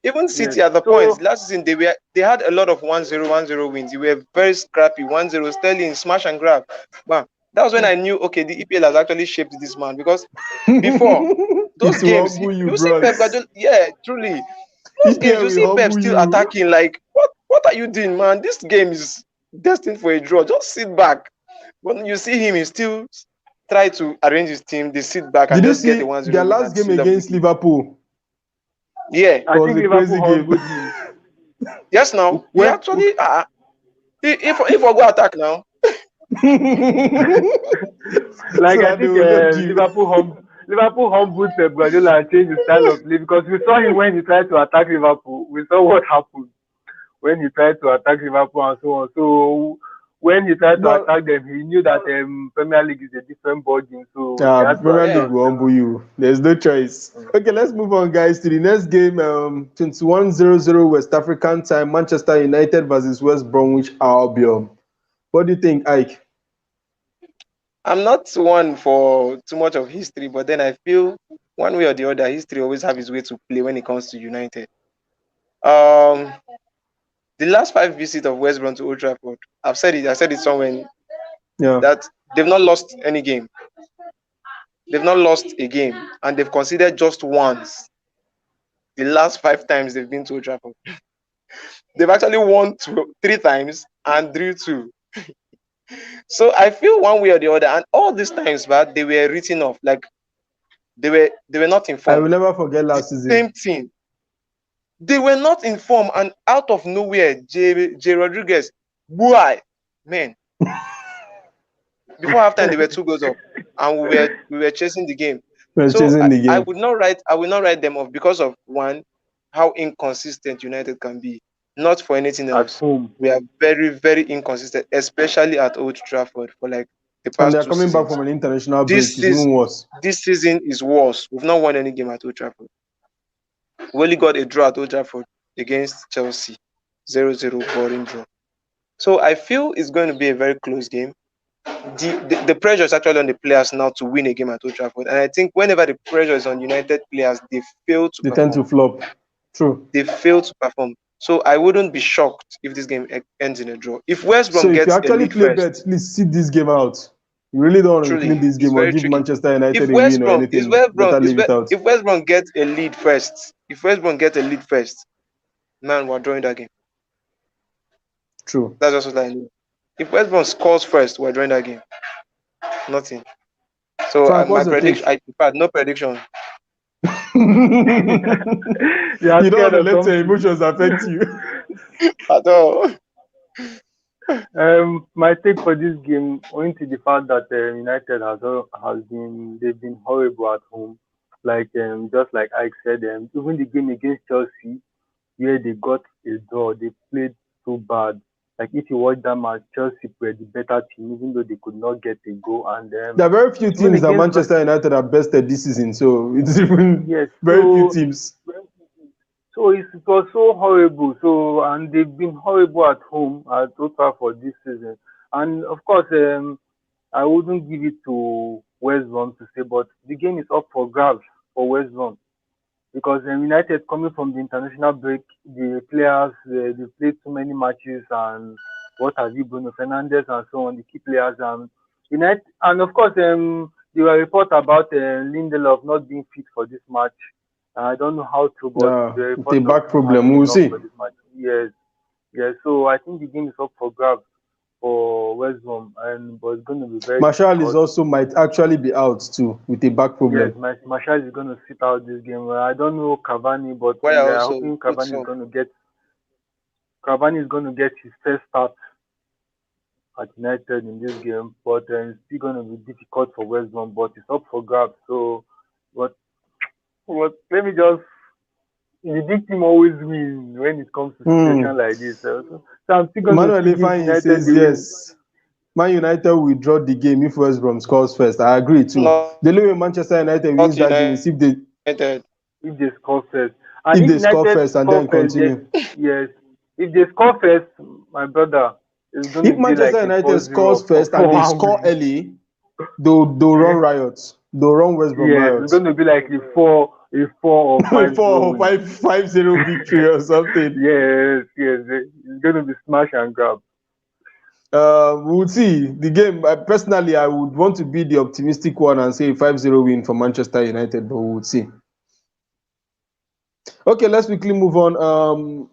Even yes. City at the So points last season they had a lot of 1-0, 1-0 wins. They were very scrappy, 1-0 Sterling smash and grab. Wow, that was when I knew okay the EPL has actually shaped this man because before those It will games humble you, you see Pep bros. Guardiola, yeah, truly those games EPL you will see Pep humble still you. attacking like what are you doing, man? This game is destined for a draw. Just sit back. When you see him, he still try to arrange his team. They sit back and Did you just get a see 1-0 their win last and game seal up the against game. Liverpool? Yeah. It I was think a Liverpool crazy game. humbled him. Yes. Now we When actually if we go attack now. like So I that they think will load you. Liverpool humbled Pep Guardiola and changed his style of play because we saw him when he tried to attack Liverpool. We saw what happened when he tried to attack Liverpool and so on. So when he tried to But attack them, he knew that Premier League is a different ballgame, so he had to Premier League Yeah. adjust. will humble you. There's no choice. Okay, let's move on, guys, to the next game. 21:00 West African time. Manchester United versus West Bromwich Albion. What do you think, Ike? I'm not one for too much of history, but then I feel one way or the other, history always have its way to play when it comes to United. Um, the last 5 visits of West Brom to Old Trafford, I've said it. I said it somewhere Yeah. that they've not lost any game. They've not lost a game, and they've conceded just once. The last 5 times they've been to Old Trafford, they've actually won 3 times and drew 2. So I feel one way or the other, and all these times, but they were written off. Like they were not I will informed. never forget The last season. same thing. They were not informed, and out of nowhere, J. Rodriguez, boy, man. Before halftime, they were 2 goals up, and we were chasing the game. We're So chasing the I game. would not write them off because of one. how inconsistent United can be. Not for anything at else. home. We are very, very inconsistent, especially at Old Trafford for like the And past they're two coming back seasons. from an international break. This It's is even worse. this season is worse. We've not won any game at Old Trafford. We only got a draw at Old Trafford against Chelsea, 0-0 boring draw. So I feel it's going to be a very close game. The pressure is actually on the players now to win a game at Old Trafford, and I think whenever the pressure is on United players, they fail to They tend perform. to flop. True. They fail to perform. So I wouldn't be shocked if this game ends in a draw. If West So Brom if you gets a actually lead play first, bets, please sit this game out. You really don't want to be truly, playing this it's game or very give tricky. Manchester United If a win West or Brom, is anything. West Brom, Better leave it out. if West Brom gets a lead first, if West Brom gets a lead first, man, we're drawing that game. True. That's just what I know. If West Brom scores first, we're drawing that game. Nothing. So Frank, my what's your prediction, take? in fact, no prediction You are You don't want scared to of let your something. emotions affect you. at all. My take for this game, owing to the fact that United they've been horrible at home. Like just like Ike said, even the game against Chelsea, where they got a draw, they played so bad. Like if you watch that match, Chelsea were the better team, even though they could not get a goal. And There are very few even teams that against Manchester United have bested this season, so it's even yes, very few teams. so it was so horrible. So and they've been horrible at home at Old Trafford this season. And of course, I wouldn't give it to West Brom to say, but the game is up for grabs for West Brom because United coming from the international break, the players they played too many matches and what have you, Bruno Fernandes and so on, the key players and United, and of course there were reports about Lindelof not being fit for this match. I don't know how true, but Yeah, there were with a reports of back him problem, having a we'll knock see. for this match. Yes, yes. So I think the game is up for grabs for West Brom, and but it's going to be very Martial is difficult. also might actually be out too with a back Yes, problem. Martial is going to sit out this game. I don't know Cavani, but Why we I are also hoping put some. Cavani is going to get his first start at United in this game. But it's still going to be difficult for West Brom, but it's up for grabs. So, but let me just the big team always win when it comes to situation like this. So I'm still going to Emmanuel still give Ifeanyi United says the win. yes. Man United will draw the game if West Brom scores first. I agree too. Not The only way Manchester United wins that game is United. If they score first. And if if they score United first and score then first, continue. yes. If they score first, my brother, it's going If to be like Manchester a United 4-0 scores for first and they one score win. early, they'll run riots. They'll run West Brom Yes, it's riots. going to be like a four or 5-0 4 win. 5-0 victory or something. Yes. It's going to be smash and grab. We'll see. The game, personally, I would want to be the optimistic one and say 5-0 win for Manchester United, but we'll see. Okay, let's quickly move on.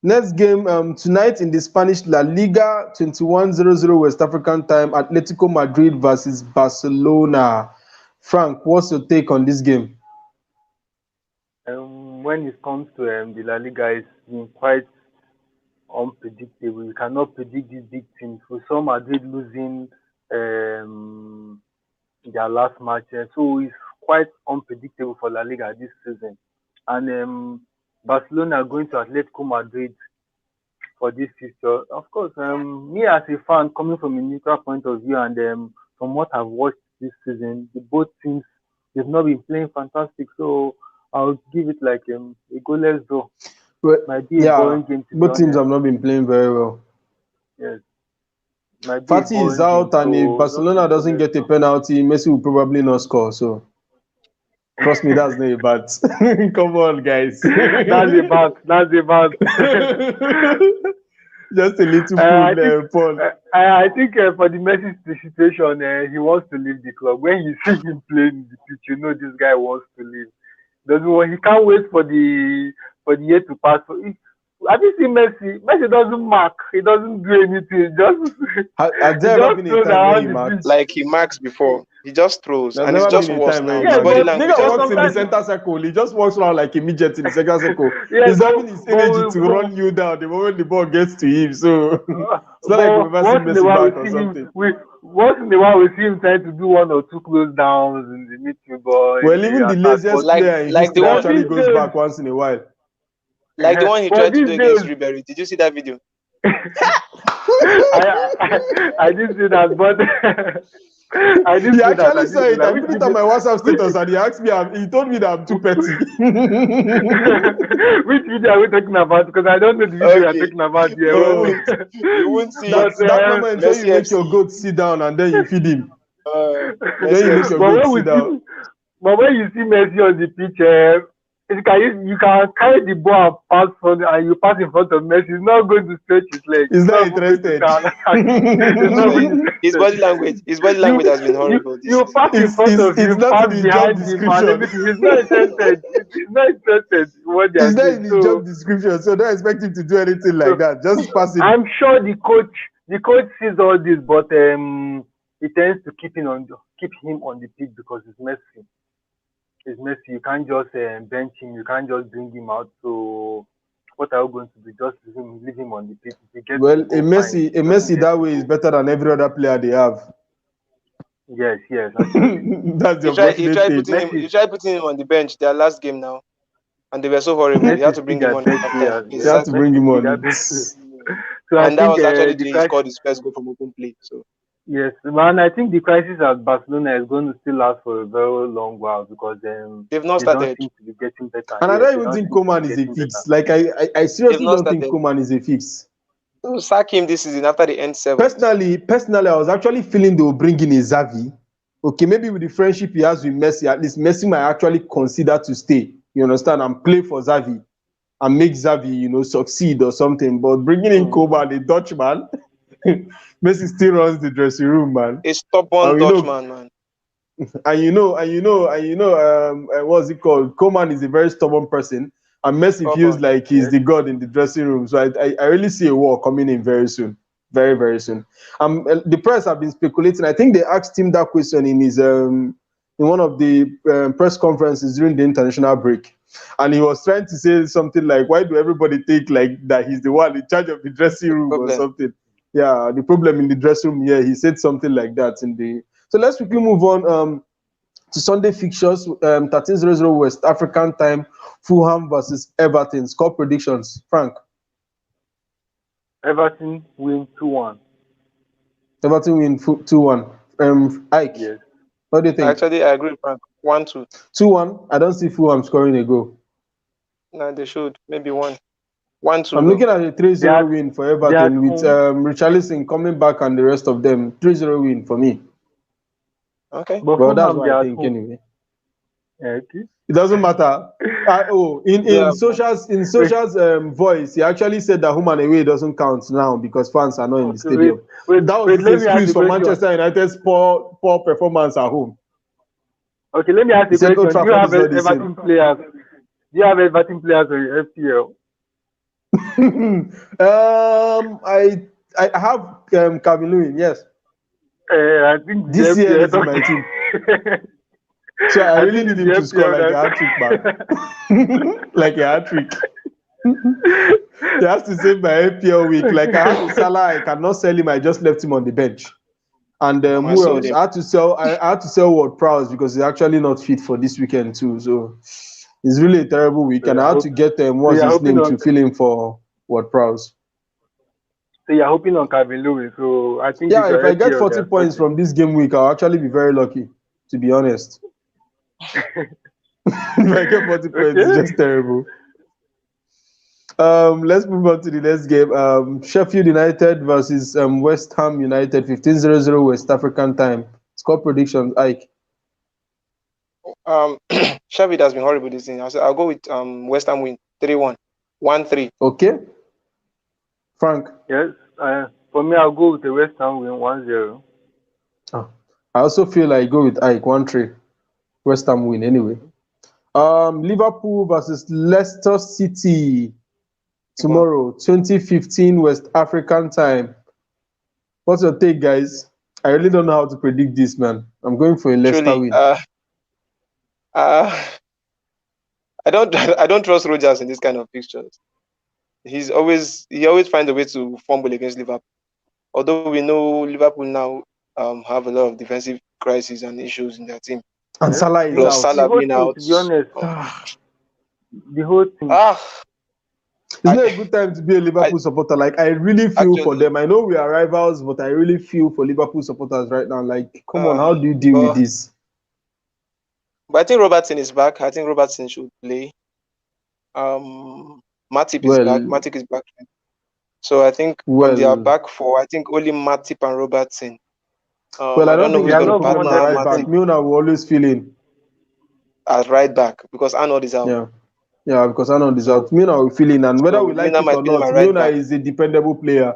Next game tonight in the Spanish La Liga, 21:00 West African time, Atletico Madrid versus Barcelona. Frank, what's your take on this game? When it comes to the La Liga, it's been quite unpredictable. You cannot predict these big teams. We saw Madrid losing their last match, so it's quite unpredictable for La Liga this season. And Barcelona are going to Atletico Madrid for this fixture. Of course, me as a fan, coming from a neutral point of view, and from what I've watched this season, the both teams they've not been playing fantastic. So I'll give it like a goalless draw. Well, Might be a yeah, boring game to be both teams honest. have not been playing very well. Yes, might be a Fati is boring game. out, and if So just a Barcelona doesn't goalless get a draw. penalty, Messi will probably not score. So trust me, that's not a bad. Come on, guys. That's about. That's about. Just a little I think Paul. I think for the Messi situation, he wants to leave the club. When you see him playing the pitch, you know this guy wants to leave. Doesn't want. He can't wait for the year to pass. Have you seen Messi? Messi doesn't mark. He doesn't do anything. Has He there ever just been a throws time when he around the pitch. marked? Like he marks before. He just throws. There's And it's never just been a worse time when now. he His Yeah, marked. body Nigga language but has walks not in the been sometimes there. center circle. He just walks around like a midget in the second circle. yeah, He's having his energy to run you down the moment the ball gets to him. So it's not like we've but ever seen once in a Messi while we mark or see him. something. We see him trying to do one or two close downs in the midfield, but in Well, the even the attack. laziest But Like player in like the history there have one actually been goes games. back once in a while. Like the one he But tried to these do against days, Ribery. Did you see that video? I didn't see that, but I He didn't see that. I actually saw didn't see it. that. I put it on my WhatsApp status, and he asked me. He told me that I'm too petty. Which video are we talking about? Because I don't know the video you're Okay. talking about here. You won't see But that moment when Messi you make your FC. goat sit down and then you feed him. Then Messi you make your FC. but goat when we sit down. see, but when you see Messi on the pitch, you can carry the ball and pass front, and you pass in front of Messi. He's not going to stretch his leg. He's He's not not even going to interested. counter. He's not even His body interested. language has been horrible this You season. pass in front of It's him, not pass in his job behind him, and description. everything. He's not interested. He's not interested in what they are It's not in doing. his job description, so don't expect him to do anything like that. Just pass it. I'm sure the coach sees all this, but he tends to keep him on the pitch because it's Messi. It's Messi. You can't just bench him. You can't just bring him out. So what are we going to do? Just leave him on the pitch. If he gets Well, to a go, fine. Messi If he doesn't that get to way is go, better than every other player they have. yes, actually. That's the He unfortunate thing. Messi, you tried putting him on the bench their last game now, and they were so horrible. You Messi had is to still bring him their on best after player. he You have to started. bring Messi is him still their on. best player. So I And that think was actually the he crisis. scored his first goal from open play. So Yes, man. I think the crisis at Barcelona is going to still last for a very long while because they've not they don't started. seem to be getting better. And I Yes, don't they even don't think seem to Coman be is a getting better. fix. Like I They've seriously not don't think started. Coman is a fix. So sack him this season after the end seventh. Personally, I was actually feeling they will bring in a Xavi. Okay, maybe with the friendship he has with Messi, at least Messi might actually consider to stay. You understand? And play for Xavi and make Xavi, succeed or something. But bringing in Coman, the Dutchman, Messi still runs the dressing room, man. A stubborn And Dutchman, man. What's it called? Coman is a very stubborn person, and Messi feels Stubborn. like he's Yes. the god in the dressing room. So I really see a war coming in very soon, very very soon. The press have been speculating. I think they asked him that question in his in one of the press conferences during the international break, and he was trying to say something like, "Why do everybody think like that he's the one in charge of the dressing room or Problem. something?" Yeah, the problem in the dressing room. Yeah, he said something like that in the. So let's quickly move on to Sunday fixtures. 13:00 West African time. Fulham versus Everton. Score predictions. Frank. Everton win 2-1. Everton win 2-1. Ike. Yes. What do you think? Actually, I agree with Frank. 1-2. 2-1. I don't see Fulham scoring a goal. No, they should. Maybe 1-2. I'm looking at a 3-0 They are- win for they are Everton with home. Richarlison coming back and the rest of them. 3-0 win for me. Okay. But Well, that's Fulham, what they I are think home. anyway. Okay. It doesn't matter. In Yeah. socials voice, he actually said that home and away doesn't count now because fans are not in the Okay, stadium. That was his let me ask excuse you a for question. Manchester United's poor performance at home. Okay, let me ask He you a said Old question. Do you Trafford have is not the Everton players? Do you have Everton players on your FPL? same. I have Calvin Lewin, yes. I think the This year FPL is in my team. So I really need him to score like a hat trick, man. Like a hat trick. He has to save my FPL week. Like I have Salah, I cannot sell him. I just left him on the bench. And who sold else? him. I had to sell Ward Prowse because he's actually not fit for this weekend too. So it's really a terrible week. And I had to get what's you're his hoping name on- to fill in for Ward Prowse. So you're hoping on Calvin Lewis. So I think Yeah, it's your if I get FPL 40 that's points from this game week, I'll actually be very lucky, to be honest. If I get 40 points, it's just terrible. Let's move on to the next game. Sheffield United versus West Ham United, 15:00 West African time. Score predictions, Ike. Sheffield has been horrible this season. I'll go with West Ham win 3-1. 1-3. Okay. Frank. Yes. For me, I'll go with the West Ham win 1-0. I also feel I go with Ike 1-3. West Ham win anyway. Liverpool versus Leicester City tomorrow, 2015 West African time. What's your take, guys? I really don't know how to predict this, man. I'm going for a Leicester Truly, win. I don't trust Rodgers in this kind of fixtures. He always finds a way to fumble against Liverpool. Although we know Liverpool now have a lot of defensive crises and issues in their team. And Salah is Plus out. Salah The whole being team, out. to be honest, the whole team. It's not a good time to be a Liverpool supporter. Like, I really feel for actually, them. I know we are rivals, but I really feel for Liverpool supporters right now. Like, come on, how do you deal with but this? I think Robertson is back. I think Robertson should play. Matip is back. Well, Matip is back. So I think on their well, back four, I think only Matip and Robertson. I I don't don't know think who's They are there's going a to not problem even at partner right back. Matip Milner will always fill in. as right back because Arnold is out. Yeah. Yeah, because Arnold is So out. Milner will fill in. And whether so we like Milner it or might fill in not, my right Milner back. is a dependable player.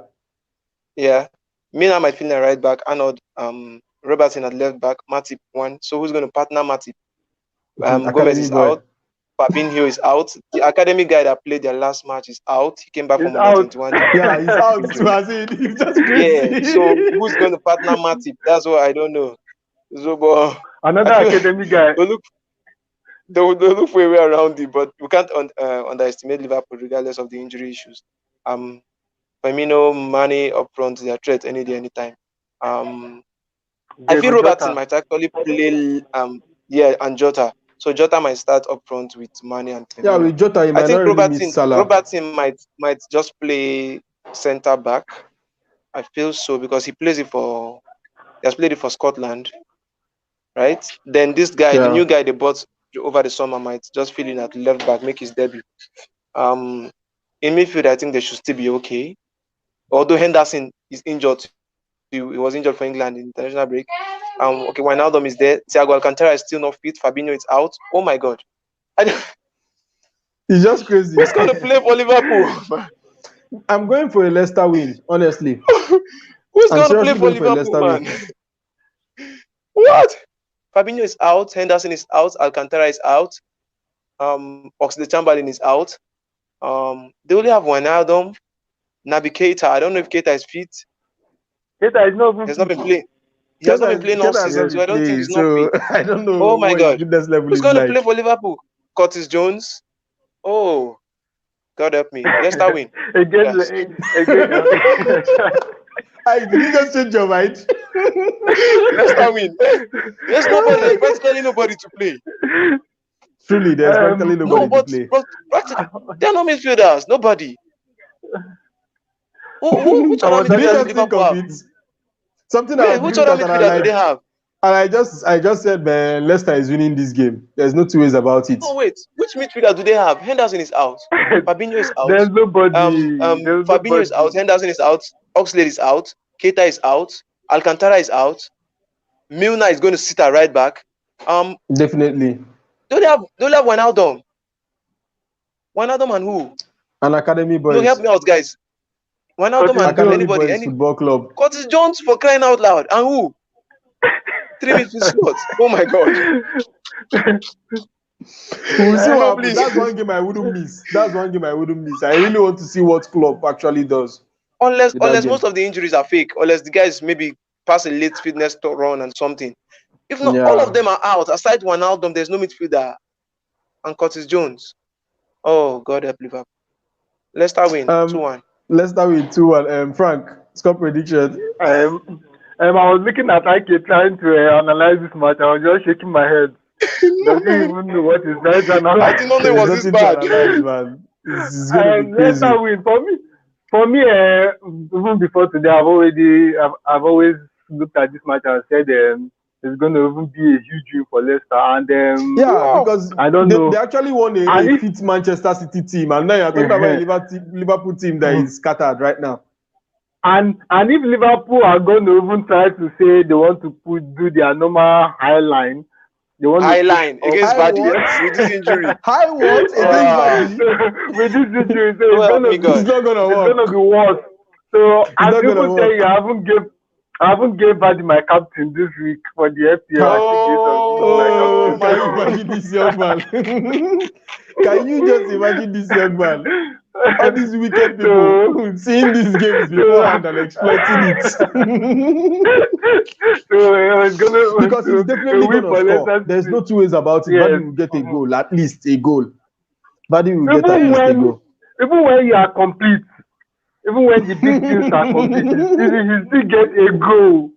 Yeah, Milner might fill in right back. Arnold, Robertson at left back. Matip one. So who's going to partner Matip? Gomez Academy is boy. out. Fabinho is out. The academy guy that played their last match is out. He came back it's from under out. 21 due Yeah, he's to out too. injury. As in, he's just Yeah. So crazy. who's going to partner Matip? That's what I don't know. So, but I Another feel academy guy. they'll look for a way around it, but we can't underestimate Liverpool regardless of the injury issues. Firmino, Mane up front, they are threat any day, anytime. I feel Diego Robertson Jota. might actually play and Jota. So Jota might start up front with Mane and Yeah, Firmino. with Jota, he I might not think really miss Salah. Robertson might just play centre back. I feel so because he has played it for Scotland, right? Then this guy, the Yeah. new guy they bought over the summer, might just fill in at left back, make his debut. In midfield, I think they should still be okay. Although Henderson is injured, he was injured for England in international break. Okay, Wijnaldum is there. Thiago Alcantara is still not fit. Fabinho is out. Oh my God, He's just crazy. who's going to play for Liverpool? I'm going for a Leicester win, honestly. Who's I'm going to play seriously for going for a Liverpool, Leicester man? win. What? Fabinho is out. Henderson is out. Alcantara is out. Oxlade-Chamberlain is out. They only have Wijnaldum. Naby Keita. I don't know if Keita is fit. Keita is not even He's not fit. been playing. He has not been playing all Keita has not season, so I been don't think playing, he's not so fit. I don't know Oh my what his God. fitness level Who's is going to like. play for Liverpool? Curtis Jones. Oh, God help me. Leicester win. again, Yes. again. Did you just change your mind? Leicester win. There's nobody. There's practically nobody to play. Truly, there's practically No, nobody to play. but they are not midfielders. Nobody. Which I other was Did you midfielders do just actually think Liverpool of have? it? Something I Wait, agree which with other that, and midfielders do they have? I just said, man, Leicester is winning this game. There's no two ways about it. Oh wait, which midfielder do they have? Henderson is out. Fabinho is out. there's nobody. There's Fabinho is out. nobody. Henderson is out. Oxlade is out. Keita is out. Alcantara is out. Milner is going to sit at right back. Definitely. Do they have Wijnaldum? Wijnaldum and who? An Academy No, help Boys. me out, guys. Wijnaldum Curtis and Jones. Academy anybody, Boys Football Club. Curtis Jones for crying out loud. And who? 3 midfield slots. Oh my God. We'll see what happens. Please. That's one game I wouldn't miss. I really want to see what Klopp actually does with that Unless game. most of the injuries are fake, unless the guys maybe pass a late fitness run and something. If not, all of Yeah. them are out. Aside Wijnaldum, there's no midfielder. And Curtis Jones. Oh, God help Liverpool. Leicester win 2-1. Leicester win 2-1. Frank, score prediction. I was looking at Ike trying to analyze this match. I was just shaking my head. Does he even know what is right and I did not know it was There's this nothing bad. to analyze, man. It's gonna be crazy. Leicester win for me. Even before today, I've always looked at this match and said it's going to even be a huge win for Leicester. And Yeah, because I don't know. they actually won a fit Manchester City team, and now you're talking about a Liverpool team that is scattered right now. And if Liverpool are going to even try to say they want to do their normal high line, they want High to line against Vardy with this injury. High what against Vardy? With this injury, so It's not gonna work. It's gonna be worse. So I not gonna people tell work. you I haven't gave Vardy my captain this week for the FPL. Oh, can you imagine this young man? Can you just imagine this young man? All these wicked people seeing these games beforehand and exploiting it. It's gonna Because he's definitely going to score. There's no two ways about it. Yes. Vardy will get a goal, at least a goal. Vardy will get at least a goal. Even when you are complete, even when the big teams are complete, you still get a goal.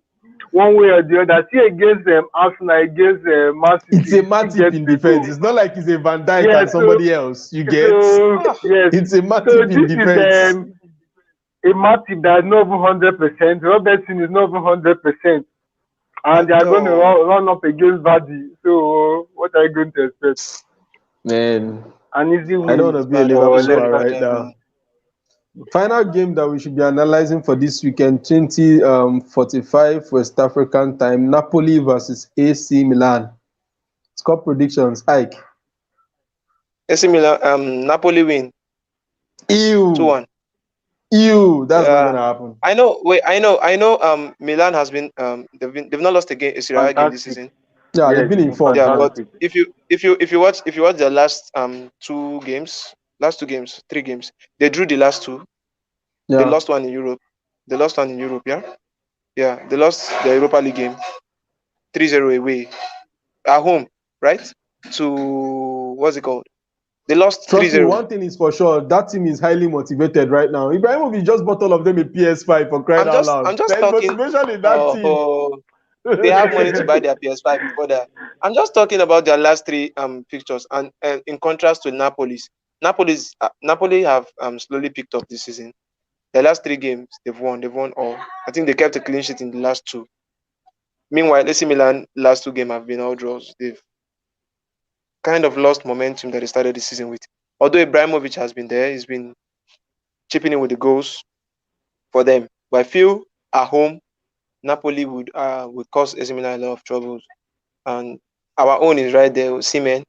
one way or the other. See against Arsenal, against Man City, It's a he still Matip gets in a defense. goal. It's not like it's a Van Dijk Yeah, and somebody else. You get? yes. It's a So Matip in this is defense. a Matip that is not even 100%. Robertson is not even 100%, and they are going to run up against Vardy. So what are you going to expect? Man, An easy I don't win want to be a Bad. for Liverpool fan Leicester. right now. Final game that we should be analyzing for this weekend, 20:45 West African time, Napoli versus AC Milan. Score predictions, Ike. AC Milan, Napoli win Ew, 2-1. that's not Yeah. gonna happen. I know. Wait, I know. Milan has been they've not lost a Serie A game this Fantastic. season. Yeah, Yes, they've been it's in been form. Yeah, but fantastic. if you watch the last last two games, 3 games, they drew the last two. They Yeah, lost one in Europe. They lost one in Europe. Yeah, yeah. They lost the Europa League game 3-0 away at home, right? To what's it called? They lost trust me, 3-0. one thing is for sure, that team is highly motivated right now. Ibrahimovic just bought all of them a PS5 for crying I'm out just loud. I'm just There's talking. motivation in that team. Oh, they have money to buy their PS5 before that. I'm just talking about their last three fixtures, and in contrast to Napoli have slowly picked up this season. The last 3 games they've won. They've won all. I think they kept a clean sheet in the last two. Meanwhile, AC Milan last 2 games have been all draws. They've kind of lost momentum that they started the season with. Although Ibrahimovic has been there, he's been chipping in with the goals for them. But I feel at home, Napoli would cause AC Milan a lot of troubles. And our own is right there, Osimhen.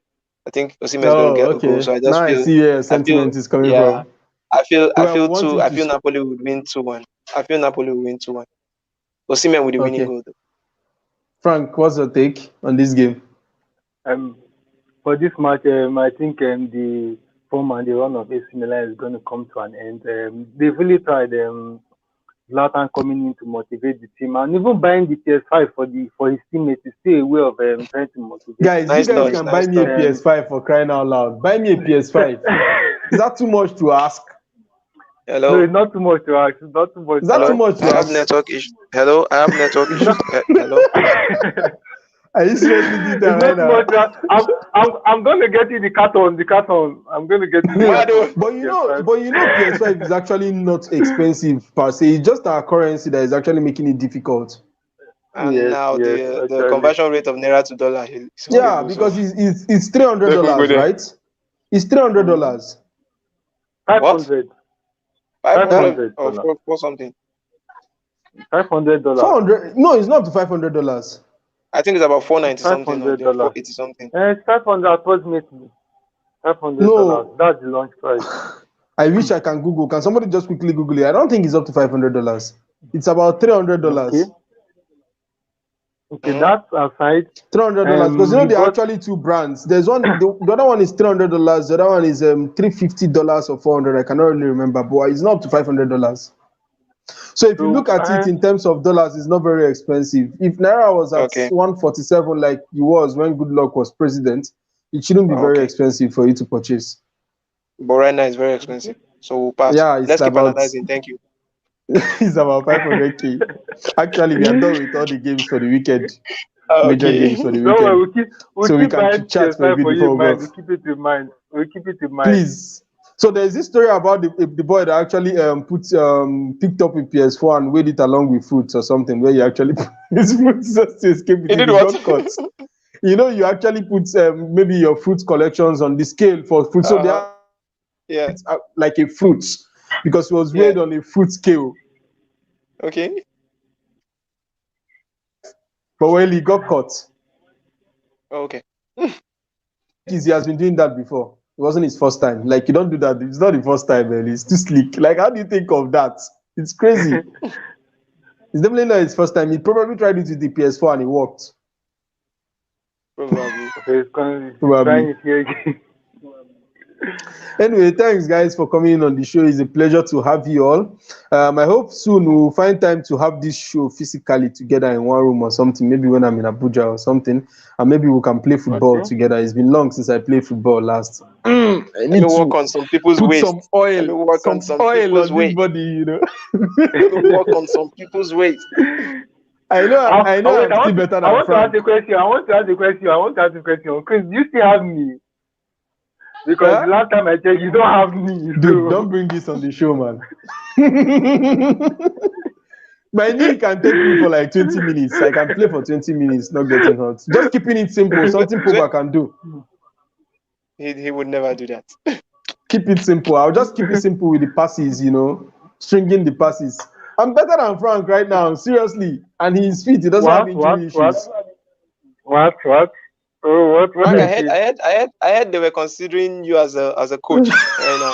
I think Osimhen is going to Oh, get a goal. okay. So Now I see where sentiment is coming yeah, from. I feel Well, we want him I to feel score. Napoli would win 2-1. I feel Napoli will win 2-1. Osimhen with the winning Okay. goal though. Frank, what's your take on this game? For this match, I think the form and the run of AC Milan is going to come to an end. They've really tried Zlatan coming in to motivate the team, and even buying the PS5 for his teammates is still a way of trying to motivate Guys, you Nice guys touch, can buy nice me a touch. PS5 for crying out loud. Buy me a PS5. Is that too much to ask? No, Hello, it's not too much to ask. It's not too much Is to that too hello. ask. much I to have ask? network issues. Hello, I have network It's issues. not. Hello. Are you seriously doing that It's right not too now? much to ask. I'm going to get you the carton. The carton. I'm going to get you the carton but for PS5. you know, PS5 is actually not expensive per se. It's just our currency that is actually making it difficult. And now Yes, the actually. conversion rate of naira to dollar is Yeah, horrible. So because it's $300, let's go there. right? It's $300. What? 500. 500 $500. or for something? $500. 400? No, it's not up to $500. I think it's about 490 Five something or hundred dollars. 480 something. It's 500 approximately. $500. No, That's the launch price. I wish I can Google. Can somebody just quickly Google it? I don't think it's up to $500. It's about Okay. $300. Okay. Mhm. That's aside. $300 because you know We there are got. actually two brands. There's one, the other one is $300. The other one is $350 or 400. I cannot really remember, but it's not up to $500. So if you So look at it in terms of dollars, it's not very expensive. If naira was at Okay. 147 like it was when Goodluck was president, it shouldn't be very Okay. expensive for you to purchase. But right now it's very expensive. So we'll pass. Yeah, it's Let's keep about analyzing. Thank you. it's about 500k. Actually, we are done with all the games for the weekend, major Okay. games for the don't worry. weekend. We'll So we keep can buying chat for a PS5 bit for you before in we go mind. off. We'll keep it in mind. We'll keep it in mind. Please. So there's this story about the boy that actually picked up a PS4 and weighed it along with fruits or something, where you actually put his fruits just to escape with He it. did He what? got caught. You know, you actually put maybe your fruit collections on the scale for fruit. So they are Yeah. like a fruit because it was Yeah. weighed on a fruit scale. Okay. But well, he got caught. Okay. He has been doing that before. It wasn't his first time. Like, you don't do that. It's not the first time, man. It's too slick. Like, how do you think of that? It's crazy. It's definitely not his first time. He probably tried it with the PS4 and it worked. Probably. Okay, it's trying Probably. it here again. Anyway, thanks guys for coming in on the show. It's a pleasure to have you all. I hope soon we'll find time to have this show physically together in one room or something. Maybe when I'm in Abuja or something, and maybe we can play football Okay. together. It's been long since I played football last. I Let me need work to on some people's put waist. some Let me oil, work on some some oil people's on this weight. body, you know. Let me work on some people's weight. I know I'm still better I than want to ask Frank. a question. I want to ask a question. Chris, do you still have me? Because Huh? the last time I checked, you don't have me. Dude, So. don't bring this on the show, man. My knee can take me for like 20 minutes. I can play for 20 minutes, not getting hurt. Just keeping it simple, something Pogba can do. He would never do that. Keep it simple. I'll just keep it simple with the passes, stringing the passes. I'm better than Frank right now, seriously. And he's fit. He doesn't have injury issues. What? Oh, what Frank, is it? I heard they were considering you as a coach right now.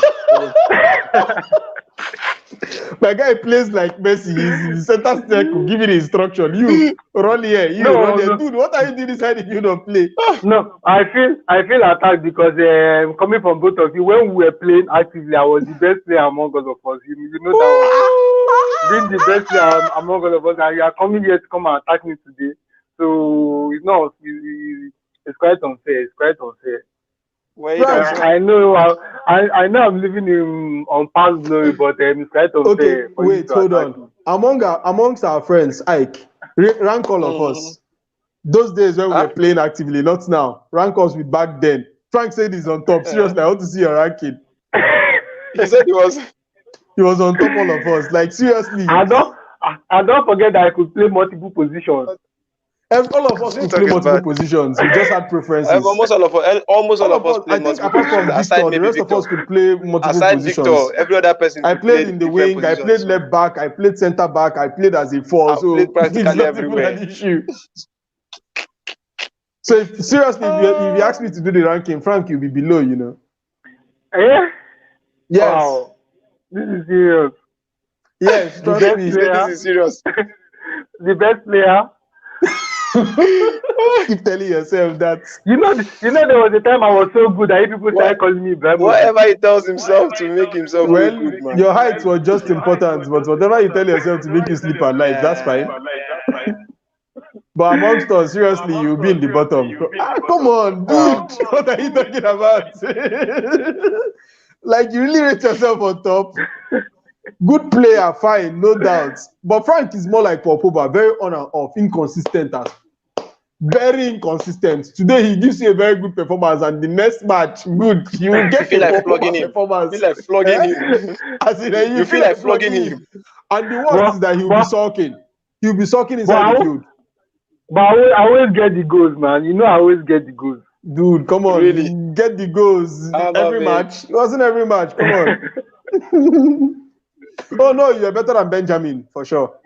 My guy plays like Messi. He's in the center circle, giving instruction. You run here, run here. No. Dude, what are you doing inside if you don't play? No, I feel attacked because coming from both of you, when we were playing actively, I was the best player among all of us. You know that one. Being the best player among all of us, and you are coming here to come and attack me today. So it's quite unfair. Well, I know I'm living on past glory, but it's quite unfair. Okay, wait, hold on. Amongst our friends, Ike, rank all of us. Those days when we were playing actively, not now. Rank us with back then. Frank said he's on top. Seriously, I want to see your ranking. He said he was on top all of us. Like seriously. I don't forget that I could play multiple positions. All of us could play multiple positions. We just had preferences. Almost all of us I think apart from Victor, the rest of us could play multiple positions. Victor, every other person. I played in the wing. I played left back. I played center back. I played as a four. So practically it's not everywhere. even an issue. So seriously, if you ask me to do the ranking, Frank, you'll be below. Yeah. Yes. Wow. This is serious. Yes, trust me. This is serious. The best player. Keep telling yourself that. You know, there was a time I was so good that people started calling me Brom. Whatever he tells himself to make himself look good, man. Your height was just important, but whatever you tell yourself to make you sleep at night, that's fine. But amongst us, seriously, you'll be in the bottom. Come on, dude. What are you talking about? Like, you really rate yourself on top. Good player, fine, no doubt. But Frank is more like Pogba, very on and off, inconsistent. Very inconsistent. Today he gives you a very good performance, and the next match, good. You will get feel like flogging him. Performance. You feel like flogging him. As in, you feel like flogging him. And the worst is that he'll be sulking. He'll be sulking inside the field. But I always get the goals, man. I always get the goals. Dude, come on. Really? Get the goals every match. It wasn't every match. Come on. Oh, no, you're better than Benjamin, for sure.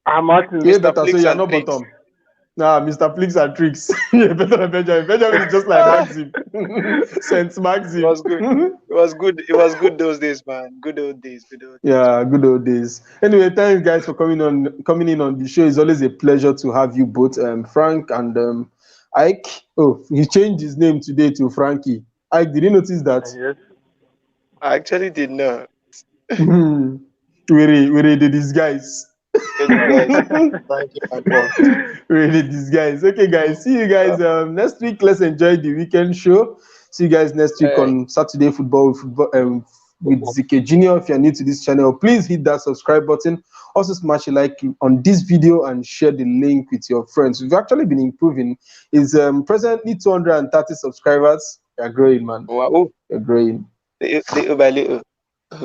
I'm asking Mr. Better, so you're not bottom. Nah, Mr. Flicks and Tricks. You're better than Benjamin. Benjamin is just like Maxim. Since Maxim. It was good. It was good those days, man. Good old days. Yeah, good old days. Anyway, thanks guys for coming in on the show. It's always a pleasure to have you both, Frank and Ike. Oh, he changed his name today to Frankie. Ike, did you notice that? Yes. I actually did not. We're the disguise. Really, these guys. Okay, guys. See you guys next week. Let's enjoy the weekend show. See you guys next week on Saturday Football with ZK Junior. If you're new to this channel, please hit that subscribe button. Also, smash a like on this video and share the link with your friends. We've actually been improving. It's presently 230 subscribers. You're growing, man. Wow. You're growing. Little by little.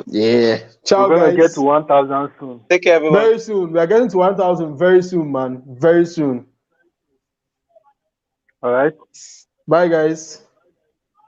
Yeah. Ciao, We're gonna guys. get to 1,000 soon. Take care, everyone. Very soon. We are getting to 1,000 very soon, man. Very soon. All right. Bye, guys.